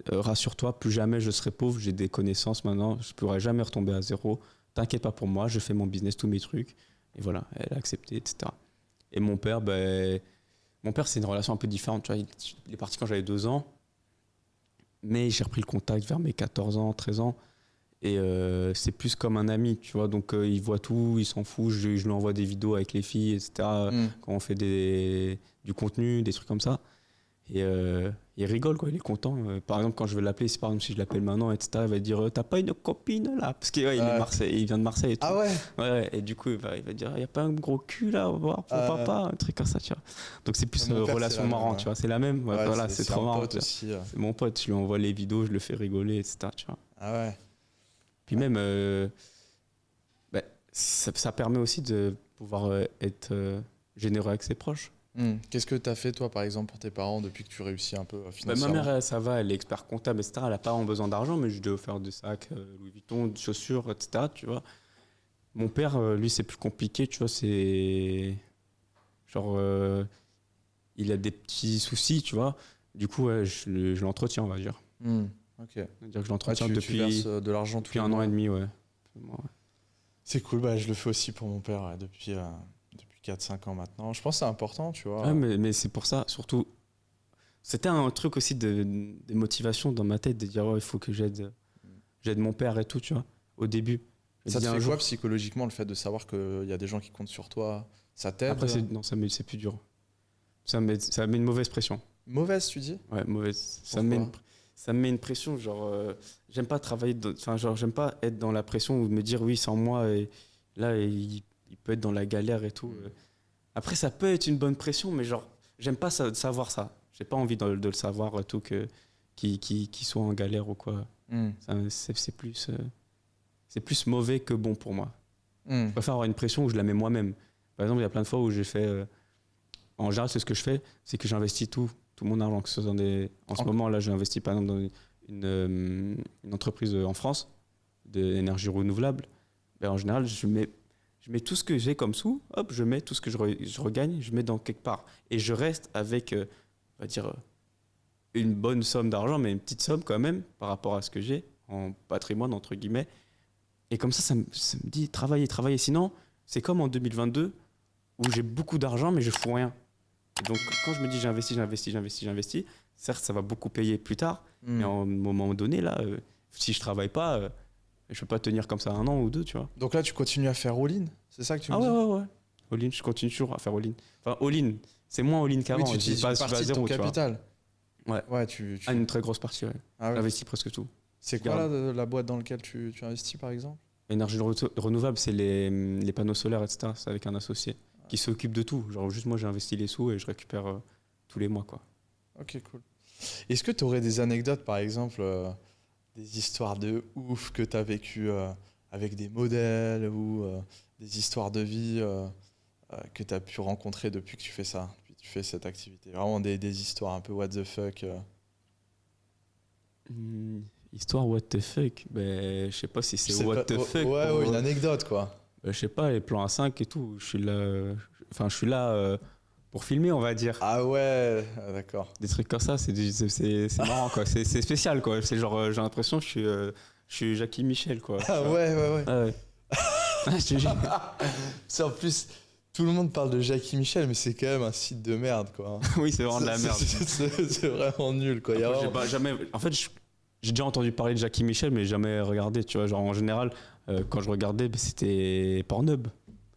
rassure-toi, plus jamais je serai pauvre, j'ai des connaissances maintenant, je pourrai jamais retomber à zéro. T'inquiète pas pour moi, je fais mon business, tous mes trucs. Et voilà, elle a accepté, etc. Et mon père, c'est une relation un peu différente. Tu vois, il est parti quand j'avais 2 ans, mais j'ai repris le contact vers mes 14 ans, 13 ans. Et c'est plus comme un ami, tu vois. Donc il voit tout, il s'en fout. Je lui envoie des vidéos avec les filles, etc. Quand on fait du contenu, des trucs comme ça. Et il rigole, quoi, il est content. Par exemple, quand je vais l'appeler, si je l'appelle maintenant, etc., il va dire t'as pas une copine là? Parce qu'il il vient de Marseille et tout. Ah ouais? Ouais, et du coup, il va dire il y a pas un gros cul là, on va voir pour papa, un truc comme ça, tu vois. Donc c'est plus une relation marrante, tu vois, c'est la même. Voilà, c'est trop marrant. C'est mon pote, je lui envoie les vidéos, je le fais rigoler, etc., tu vois. Ah ouais. Puis même, ça permet aussi de pouvoir être généreux avec ses proches. Qu'est-ce que tu as fait, toi, par exemple, pour tes parents depuis que tu réussis un peu financièrement? Ma mère, ça va, elle est expert comptable, etc. Elle n'a pas vraiment besoin d'argent, mais je lui ai offert des sacs Louis Vuitton, des chaussures, etc. Tu vois. Mon père, lui, c'est plus compliqué, tu vois. C'est genre, il a des petits soucis, tu vois. Du coup, je l'entretiens, on va dire. Ok. C'est-à-dire que je l'entretiens tu depuis verses de l'argent depuis 1 an et demi, ouais. C'est cool, je le fais aussi pour mon père depuis 4-5 ans maintenant. Je pense que c'est important, tu vois. Ouais, mais c'est pour ça, surtout. C'était un truc aussi de motivation dans ma tête, de dire il faut que j'aide mon père et tout, tu vois, au début. Ça te fait quoi psychologiquement, le fait de savoir qu'il y a des gens qui comptent sur toi? Ça t'aide? Après, c'est plus dur. Ça met une mauvaise pression. Mauvaise, tu dis? Ouais, mauvaise. Ça me met une pression, genre, j'aime pas travailler, j'aime pas être dans la pression ou me dire oui, sans moi, et là, il peut être dans la galère et tout. Après, ça peut être une bonne pression, mais genre, j'aime pas savoir ça. J'ai pas envie de le savoir, tout, qu'il soit en galère ou quoi. C'est plus mauvais que bon pour moi. Je préfère avoir une pression où je la mets moi-même. Par exemple, il y a plein de fois où j'ai fait. En général, c'est ce que je fais, c'est que j'investis tout mon argent. Que ce soit en ce moment, là, j'ai investi par exemple dans une entreprise en France d'énergie renouvelable. En général, je mets tout ce que j'ai comme sous, hop, je mets tout ce que je regagne, je mets dans quelque part. Et je reste avec, on va dire, une bonne somme d'argent, mais une petite somme quand même, par rapport à ce que j'ai en patrimoine, entre guillemets. Et comme ça me dit travailler. Sinon, c'est comme en 2022, où j'ai beaucoup d'argent, mais je fous rien. Et donc, quand je me dis j'investis, certes, ça va beaucoup payer plus tard, mais à un moment donné, là, si je travaille pas, je peux pas tenir comme ça 1 an ou 2, tu vois. Donc là, tu continues à faire all-in? C'est ça que tu me dis? Ouais. All-in, je continue toujours à faire all-in. Enfin, all-in, c'est moins all-in qu'avant. Oui, tu utilises une partie de ton capital. Ouais, une très grosse partie, ouais. Ah ouais. J'investis presque tout. C'est quoi la boîte dans laquelle tu investis, par exemple? Énergie renouvelable, c'est les panneaux solaires, etc. C'est avec un associé qui s'occupe de tout. Genre, juste moi, j'ai investi les sous et je récupère tous les mois, quoi. Ok, cool. Est-ce que tu aurais des anecdotes, par exemple, des histoires de ouf que tu as vécues avec des modèles ou des histoires de vie que tu as pu rencontrer depuis que tu fais ça, depuis que tu fais cette activité? Vraiment des histoires un peu what the fuck. Histoire what the fuck, je sais pas si c'est what the fuck. Ouais, une anecdote, quoi. Je sais pas, les plans A5 et tout, je suis là pour filmer, on va dire. Ah ouais, d'accord. Des trucs comme ça, c'est marrant, quoi. C'est spécial, quoi. C'est genre, j'ai l'impression que je suis Jackie Michel, quoi. Ah ouais. Ah ouais. Ah, je te jure. C'est en plus, tout le monde parle de Jackie Michel, mais c'est quand même un site de merde, quoi. Oui, c'est vraiment de la merde. C'est vraiment nul, quoi. Après, j'ai pas jamais. En fait, j'ai déjà entendu parler de Jackie Michel, mais jamais regardé. Tu vois, genre en général, quand je regardais, bah, c'était Pornhub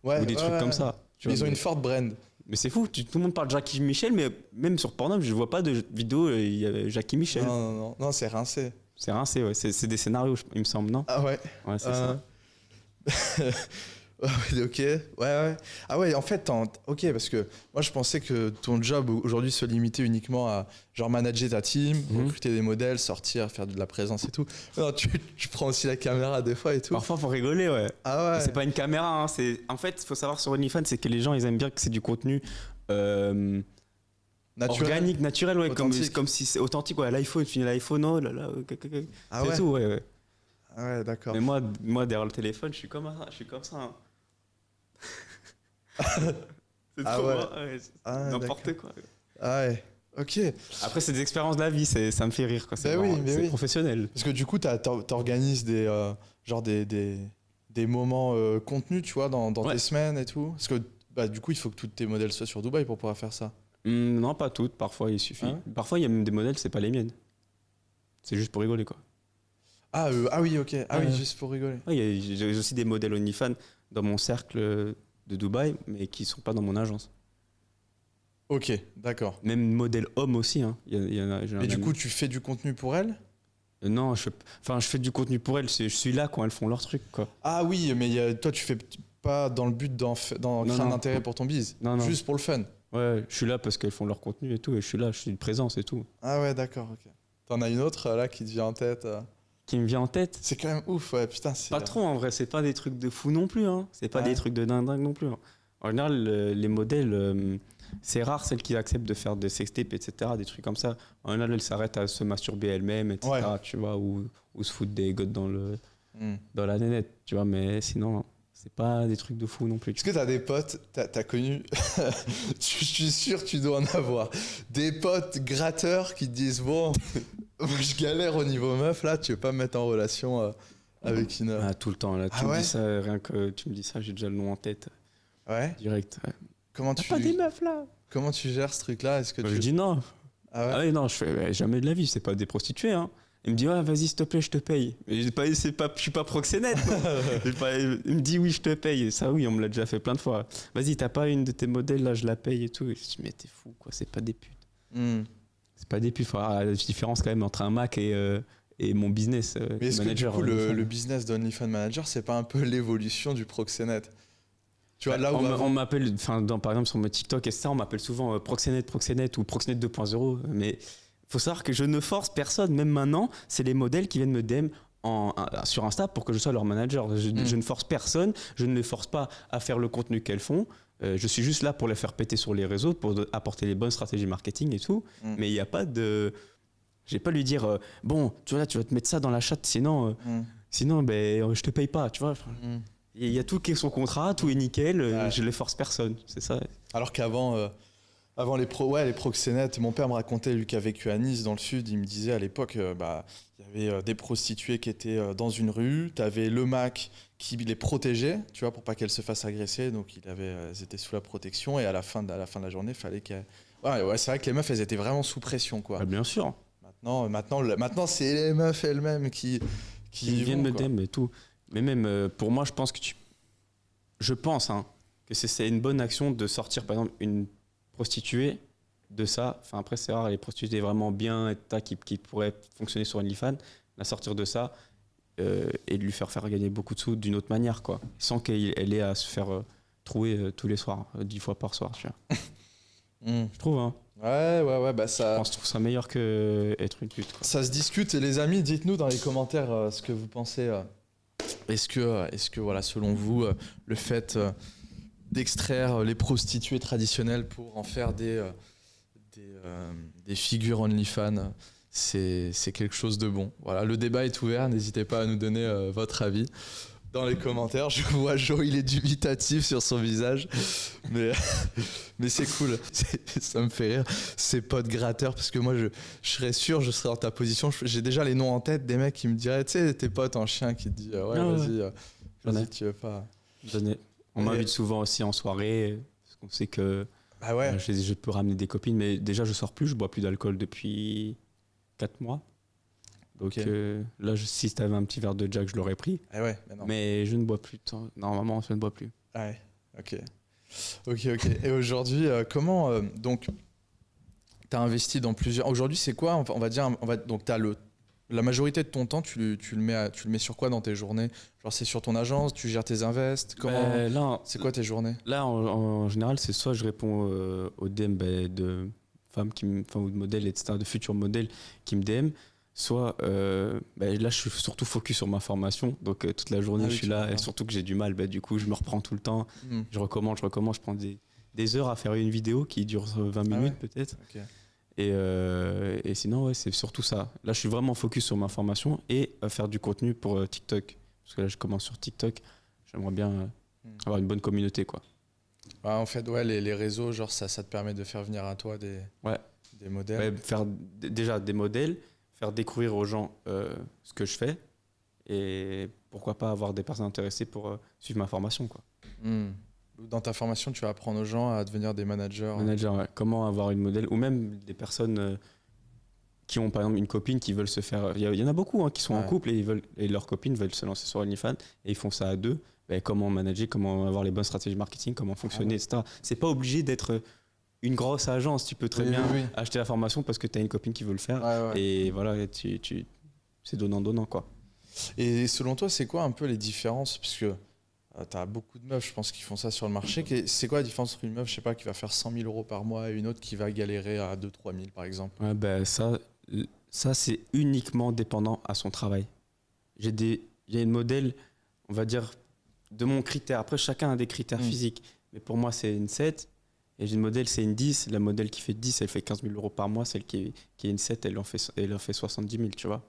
ou des trucs comme ça. Tu vois, Ils ont une forte brand. Mais c'est fou, tout le monde parle de Jackie Michel, mais même sur Pornhub, je vois pas de vidéo, il y avait Jackie Michel. Non, c'est rincé. C'est rincé, ouais. C'est des scénarios, il me semble, non? Ah ouais. Ouais, c'est ça. Ouais, ok, ouais. Ah ouais, en fait, ok, parce que moi je pensais que ton job aujourd'hui se limitait uniquement à genre manager ta team, recruter des modèles, sortir, faire de la présence et tout. Non, tu prends aussi la caméra des fois et tout. Parfois, faut rigoler, ouais. Ah ouais. C'est pas une caméra, hein, en fait, il faut savoir sur OnlyFans, c'est que les gens, ils aiment bien que c'est du contenu organique, naturel, ouais, comme si c'est authentique, ouais. L'iPhone, tu finis l'iPhone, oh là là, Ah c'est ouais. tout, ouais. Ah ouais, d'accord. Mais moi, derrière le téléphone, je suis comme ça. Hein. C'est Ah trop ouais. moi, ouais, n'importe quoi. Ah ouais, ok. Après, c'est des expériences de la vie, ça me fait rire, quoi. C'est oui. professionnel. Parce que du coup, t'organises des moments contenus, tu vois, dans tes semaines et tout. Parce que bah, du coup, il faut que tous tes modèles soient sur Dubaï pour pouvoir faire ça. Non, pas toutes. Parfois, il suffit. Parfois, il y a même des modèles, c'est pas les miennes. C'est juste pour rigoler, quoi. Ah oui, ok. Ah oui, juste pour rigoler. Ouais, j'ai aussi des modèles OnlyFans dans mon cercle de Dubaï, mais qui sont pas dans mon agence. Ok, d'accord. Même modèle homme aussi. Hein. Et du coup, tu fais du contenu pour elles? Non, je fais du contenu pour elles. Je suis là quand elles font leur truc, quoi. Ah oui, mais toi, tu fais pas dans le but d'en créer un intérêt pour ton bise. Non. Juste pour le fun. Ouais, je suis là parce qu'elles font leur contenu et tout, et je suis là, je suis une présence et tout. Ah ouais, d'accord, ok. T'en as une autre là qui te vient en tête Qui me vient en tête? C'est quand même ouf, ouais, putain. Pas trop en vrai, c'est pas des trucs de fou non plus, hein. C'est pas des trucs de dingue non plus. Hein. En général, les modèles, c'est rare celles qui acceptent de faire des sextapes, etc., des trucs comme ça. En général, elles s'arrêtent à se masturber elles-mêmes, etc., tu vois, ou se foutre des godes dans la nénette, tu vois, mais sinon, c'est pas des trucs de fou non plus. Est-ce que t'as des potes, t'as connu, je suis sûr que tu dois en avoir, des potes gratteurs qui te disent, bon, je galère au niveau meuf, là, tu veux pas me mettre en relation avec une... Ah, tout le temps, là, tu me dis ça, rien que tu me dis ça, j'ai déjà le nom en tête. Ouais. Direct, ouais. Comment pas des meufs, là. Comment tu gères ce truc-là? Est-ce que Je dis non. Ah ouais, non, je fais jamais de la vie, c'est pas des prostituées, hein. Il me dit, ouais, vas-y, s'il te plaît, je te paye. Mais je suis pas proxénète. Il me dit, oui, je te paye. Ça, oui, on me l'a déjà fait plein de fois. Vas-y, t'as pas une de tes modèles, là, je la paye et tout. Et je dis, mais t'es fou, quoi, c'est pas des putes. C'est pas des putes. Il faut avoir la différence quand même entre un Mac et mon business mais est-ce manager. Que, du coup, le business d'OnlyFans Manager, c'est pas un peu l'évolution du proxénète? Tu vois, là où on m'appelle, par exemple, sur mon TikTok, etc., on m'appelle souvent proxénète ou proxénète 2.0. Mais faut savoir que je ne force personne, même maintenant, c'est les modèles qui viennent me DM sur Insta pour que je sois leur manager. Je ne force personne, je ne les force pas à faire le contenu qu'elles font. Je suis juste là pour les faire péter sur les réseaux, pour apporter les bonnes stratégies marketing et tout. Mais il n'y a pas de... Je vais pas lui dire, bon, tu vois, tu vas te mettre ça dans la chatte, sinon ben, je te paye pas, tu vois. Il y a tout qui est son contrat, tout est nickel, je les force personne, c'est ça. Alors qu'avant... Avant les proxénètes, mon père me racontait, lui qui a vécu à Nice dans le sud, il me disait à l'époque, il y avait des prostituées qui étaient dans une rue, tu avais le Mac qui les protégeait, tu vois, pour pas qu'elles se fassent agresser, donc elles étaient sous la protection et à la fin de la journée, il fallait qu'elles... Ouais, c'est vrai que les meufs, elles étaient vraiment sous pression, quoi. Bien sûr. Maintenant c'est les meufs elles-mêmes qui viennent me DM et tout. Mais même pour moi, je pense que que c'est une bonne action de sortir, par exemple, une prostituée de ça. Enfin, après, c'est rare, les prostituées vraiment bien qui pourraient fonctionner sur OnlyFans, la sortir de ça et de lui faire gagner beaucoup de sous d'une autre manière, quoi, sans qu'elle ait à se faire trouer tous les soirs, 10 fois par soir, tu vois. Je trouve, hein. Ouais, bah ça... Je trouve ça meilleur qu'être une pute, quoi. Ça se discute, et les amis, dites-nous dans les commentaires ce que vous pensez. Est-ce que voilà, selon vous, le fait d'extraire les prostituées traditionnelles pour en faire des figures OnlyFans, c'est quelque chose de bon. Voilà, le débat est ouvert, n'hésitez pas à nous donner votre avis. dans les commentaires. Je vois Joe, il est dubitatif sur son visage. Mais c'est cool. Ça me fait rire. Ces potes gratteurs, parce que moi, je serais sûr, je serais dans ta position. J'ai déjà les noms en tête des mecs qui me diraient, tu sais, tes potes en chien qui te disent, ouais, vas-y, tu veux pas. On m'invite souvent aussi en soirée, parce qu'on sait que je peux ramener des copines, mais déjà, je sors plus, je bois plus d'alcool depuis 4 mois. Donc là, si tu avais un petit verre de Jack, je l'aurais pris. Mais je ne bois plus. Normalement, je ne bois plus. Ah ouais, ok. Et aujourd'hui, comment donc tu as investi dans plusieurs. Aujourd'hui, c'est quoi? On va dire, donc tu as la majorité de ton temps, tu le mets sur quoi dans tes journées? Genre, c'est sur ton agence, tu gères tes invests? C'est quoi tes journées? Là, en général, c'est soit je réponds aux DM de femmes ou de modèles, etc., de futurs modèles qui me DM. Soit, là, je suis surtout focus sur ma formation. Donc, toute la journée, je suis là. Et surtout que j'ai du mal. Du coup, je me reprends tout le temps. Je recommence. Je prends des heures à faire une vidéo qui dure 20 minutes peut-être. Et sinon, c'est surtout ça. Là, je suis vraiment focus sur ma formation et faire du contenu pour TikTok. Parce que là, je commence sur TikTok. J'aimerais bien avoir une bonne communauté, quoi. En fait, les réseaux, genre, ça te permet de faire venir à toi des modèles. Faire déjà des modèles. Faire découvrir aux gens ce que je fais et pourquoi pas avoir des personnes intéressées pour suivre ma formation, quoi. Dans ta formation, tu vas apprendre aux gens à devenir des managers. Comment avoir une modèle ou même des personnes qui ont par exemple une copine qui veulent se faire. Il y en a beaucoup qui sont en couple et leurs copines veulent se lancer sur OnlyFans et ils font ça à deux. Comment manager, comment avoir les bonnes stratégies marketing, comment fonctionner, etc. C'est pas obligé d'être une grosse agence, tu peux très bien acheter la formation parce que tu as une copine qui veut le faire. Et voilà, c'est donnant, quoi. Et selon toi, c'est quoi un peu les différences? Parce que tu as beaucoup de meufs, je pense, qui font ça sur le marché. C'est quoi la différence entre une meuf, je sais pas, qui va faire 100 000 euros par mois et une autre qui va galérer à 2-3 000 par exemple? Ça c'est uniquement dépendant à son travail. Il y a une modèle, on va dire, de mon critère. Après, chacun a des critères physiques. Mais pour moi, c'est une 7. Et j'ai une modèle, c'est une 10. La modèle qui fait 10, elle fait 15 000 euros par mois. Celle qui est une 7, elle en fait 70 000, tu vois.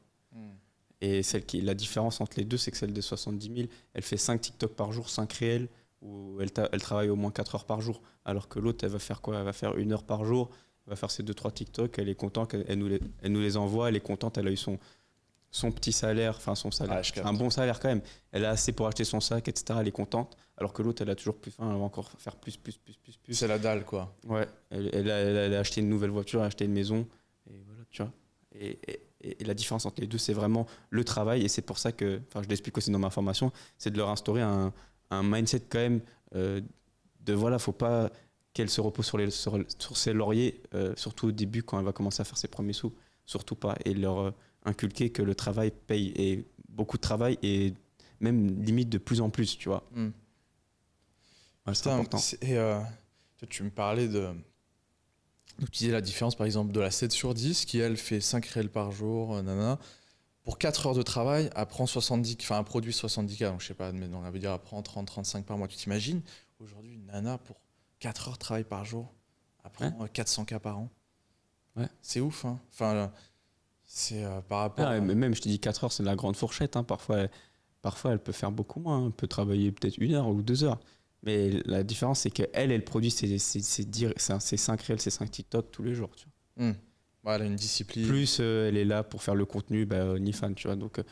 Et la différence entre les deux, c'est que celle de 70 000, elle fait 5 TikTok par jour, 5 réels, où elle travaille au moins 4 heures par jour. Alors que l'autre, elle va faire quoi? Elle va faire 1 heure par jour, elle va faire ses 2-3 TikTok, elle est contente, elle nous les envoie, elle est contente, elle a eu son petit salaire, enfin son salaire, un bon salaire quand même. Elle a assez pour acheter son sac, etc. Elle est contente. Alors que l'autre, elle a toujours plus faim, elle va encore faire plus. C'est la dalle, quoi. Ouais, elle a acheté une nouvelle voiture, elle a acheté une maison, et voilà, tu vois. Et la différence entre les deux, c'est vraiment le travail, et c'est pour ça que, je l'explique aussi dans ma formation, c'est de leur instaurer un mindset quand même faut pas qu'elle se repose sur ses lauriers, surtout au début quand elle va commencer à faire ses premiers sous, surtout pas, et leur inculquer que le travail paye, et beaucoup de travail, et même limite de plus en plus, tu vois. C'est important. Tu me parlais donc tu disais la différence par exemple de la 7/10 qui elle fait 5 réels par jour, pour 4 heures de travail, elle prend elle produit 70K, donc je sais pas, mais donc elle veut dire elle prend 30-35 par mois. Tu t'imagines aujourd'hui une nana pour 4 heures de travail par jour, elle prend 400K par an. C'est ouf, hein. Enfin, c'est par rapport mais même je te dis 4 heures, c'est de la grande fourchette, hein. Parfois elle peut faire beaucoup moins, elle peut travailler peut-être 1 heure ou 2 heures. Mais la différence, c'est qu'elle produit ses 5 réels, ses 5 TikTok tous les jours. Tu vois. Elle a une discipline. Plus elle est là pour faire le contenu, OnlyFans, tu vois. Donc,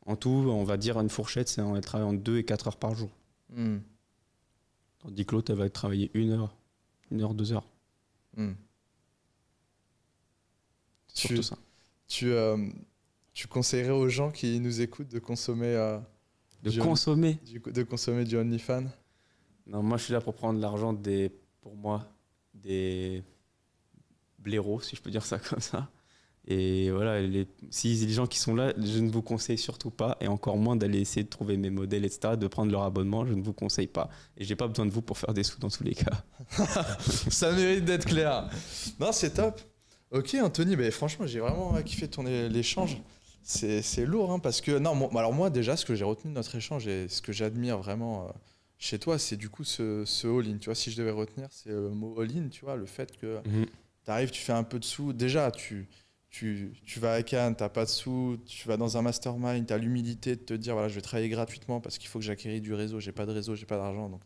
en tout, on va dire une fourchette, elle travaille entre 2 et 4 heures par jour. Tandis que l'autre, elle va travailler 1 heure, 2 heures. C'est surtout ça. Tu conseillerais aux gens qui nous écoutent de consommer... de consommer du OnlyFans? Non, moi je suis là pour prendre l'argent des blaireaux, si je peux dire ça comme ça. Et voilà, si les gens qui sont là, je ne vous conseille surtout pas, et encore moins d'aller essayer de trouver mes modèles, etc., de prendre leur abonnement, je ne vous conseille pas. Et j'ai pas besoin de vous pour faire des sous dans tous les cas. Ça mérite d'être clair. Non, c'est top. Ok Anthony, franchement j'ai vraiment kiffé l'échange. C'est lourd, hein, parce que alors moi déjà ce que j'ai retenu de notre échange et ce que j'admire vraiment chez toi, c'est du coup ce all-in. Tu vois, si je devais retenir, c'est le mot all-in, tu vois, le fait que tu arrives, tu fais un peu de sous. Déjà, tu tu vas à Cannes, tu n'as pas de sous, tu vas dans un mastermind, tu as l'humilité de te dire voilà, je vais travailler gratuitement parce qu'il faut que j'acquéris du réseau, j'ai pas d'argent. Donc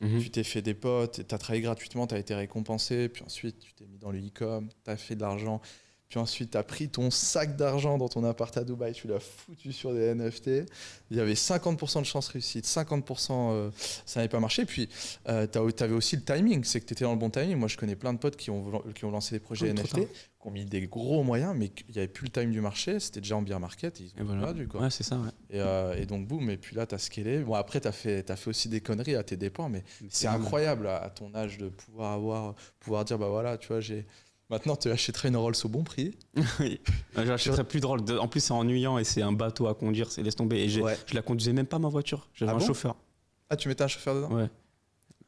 tu t'es fait des potes, tu as travaillé gratuitement, tu as été récompensé, puis ensuite tu t'es mis dans le e-com, tu as fait de l'argent, puis ensuite tu as pris ton sac d'argent dans ton appart à Dubaï, tu l'as foutu sur des NFT. Il y avait 50% de chance réussite, 50% ça n'avait pas marché. Puis tu avais aussi le timing, c'est que tu étais dans le bon timing. Moi je connais plein de potes qui ont lancé des projets NFT, qui ont mis des gros moyens, mais il n'y avait plus le time du marché, c'était déjà en bear market, et ils ont perdu, quoi. Ouais, c'est ça, ouais. Et donc boum, et puis là tu as scalé. Bon, après tu as fait aussi des conneries à tes dépens, mais c'est incroyable à ton âge de pouvoir dire bah voilà, tu vois, maintenant tu achèterais une Rolls au bon prix. Oui, j'achèterais plus de Rolls. En plus c'est ennuyant et c'est un bateau à conduire, laisse tomber. Et je la conduisais même pas ma voiture, j'avais un chauffeur. Ah, tu mettais un chauffeur dedans? Ouais.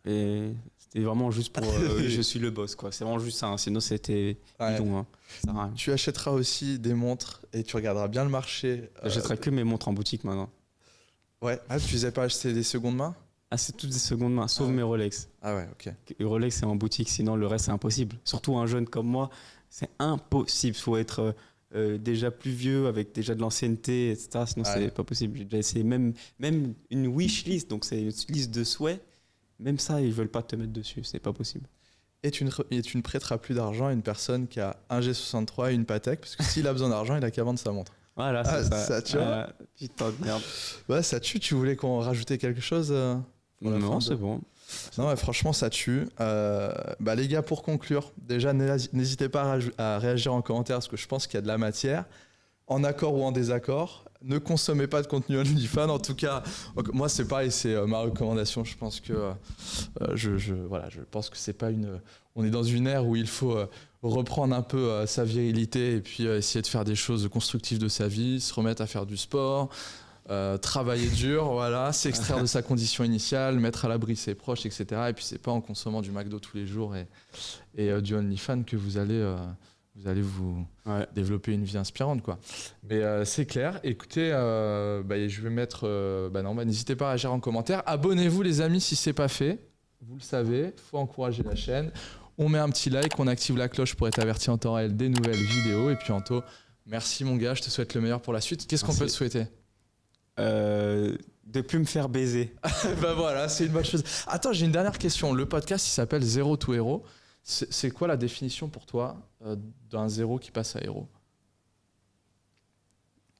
Et c'était vraiment juste pour je suis le boss, quoi. C'est vraiment juste ça, hein. Sinon c'était bidon, hein. Ça sert à rien. Tu achèteras aussi des montres et tu regarderas bien le marché. J'achèterai que mes montres en boutique maintenant. Ouais. Ah, tu n'as pas acheté des secondes mains? Ah, c'est toutes des secondes mains, sauf mes Rolex. Ah ouais, ok. Les Rolex c'est en boutique, sinon le reste c'est impossible. Surtout un jeune comme moi, c'est impossible. Il faut être déjà plus vieux, avec déjà de l'ancienneté, etc. Sinon c'est pas possible. J'ai déjà essayé même une wish list, donc c'est une liste de souhaits. Même ça, ils veulent pas te mettre dessus, c'est pas possible. Et tu ne prêteras plus d'argent à une personne qui a un G63 et une Patek, parce que s'il a besoin d'argent, il a qu'à vendre sa montre. Voilà, c'est ça. Ça tue. Putain de merde. Ouais, ça tue. Tu voulais qu'on rajoutait quelque chose Non, c'est bon. Non, ouais, franchement, ça tue. Les gars, pour conclure, déjà, n'hésitez pas à réagir en commentaire, parce que je pense qu'il y a de la matière. En accord ou en désaccord, ne consommez pas de contenu OnlyFans. En tout cas, moi c'est pareil, c'est ma recommandation. Je pense que je pense que c'est pas une. On est dans une ère où il faut reprendre un peu sa virilité et puis essayer de faire des choses constructives de sa vie, se remettre à faire du sport, travailler dur, voilà, s'extraire de sa condition initiale, mettre à l'abri ses proches, etc. Et puis c'est pas en consommant du McDo tous les jours et du OnlyFans que vous allez développer une vie inspirante, quoi. Mais c'est clair. Écoutez, je vais mettre... n'hésitez pas à réagir en commentaire. Abonnez-vous, les amis, si ce n'est pas fait. Vous le savez, il faut encourager la chaîne. On met un petit like, on active la cloche pour être averti en temps réel des nouvelles vidéos. Et puis, Anto, merci mon gars, je te souhaite le meilleur pour la suite. Qu'est-ce qu'on peut te souhaiter ? De plus me faire baiser. Voilà, c'est une bonne chose. Attends, j'ai une dernière question. Le podcast, il s'appelle Zero to Hero. C'est quoi la définition pour toi d'un zéro qui passe à héros ?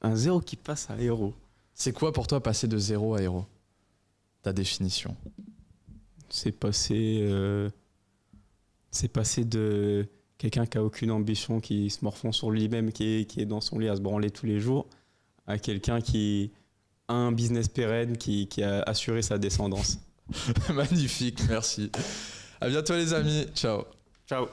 Un zéro qui passe à héros. C'est quoi pour toi passer de zéro à héros ? Ta définition ? C'est passer de quelqu'un qui a aucune ambition, qui se morfond sur lui-même, qui est dans son lit à se branler tous les jours, à quelqu'un qui a un business pérenne, qui a assuré sa descendance. Magnifique, merci. À bientôt les amis, ciao. Ciao.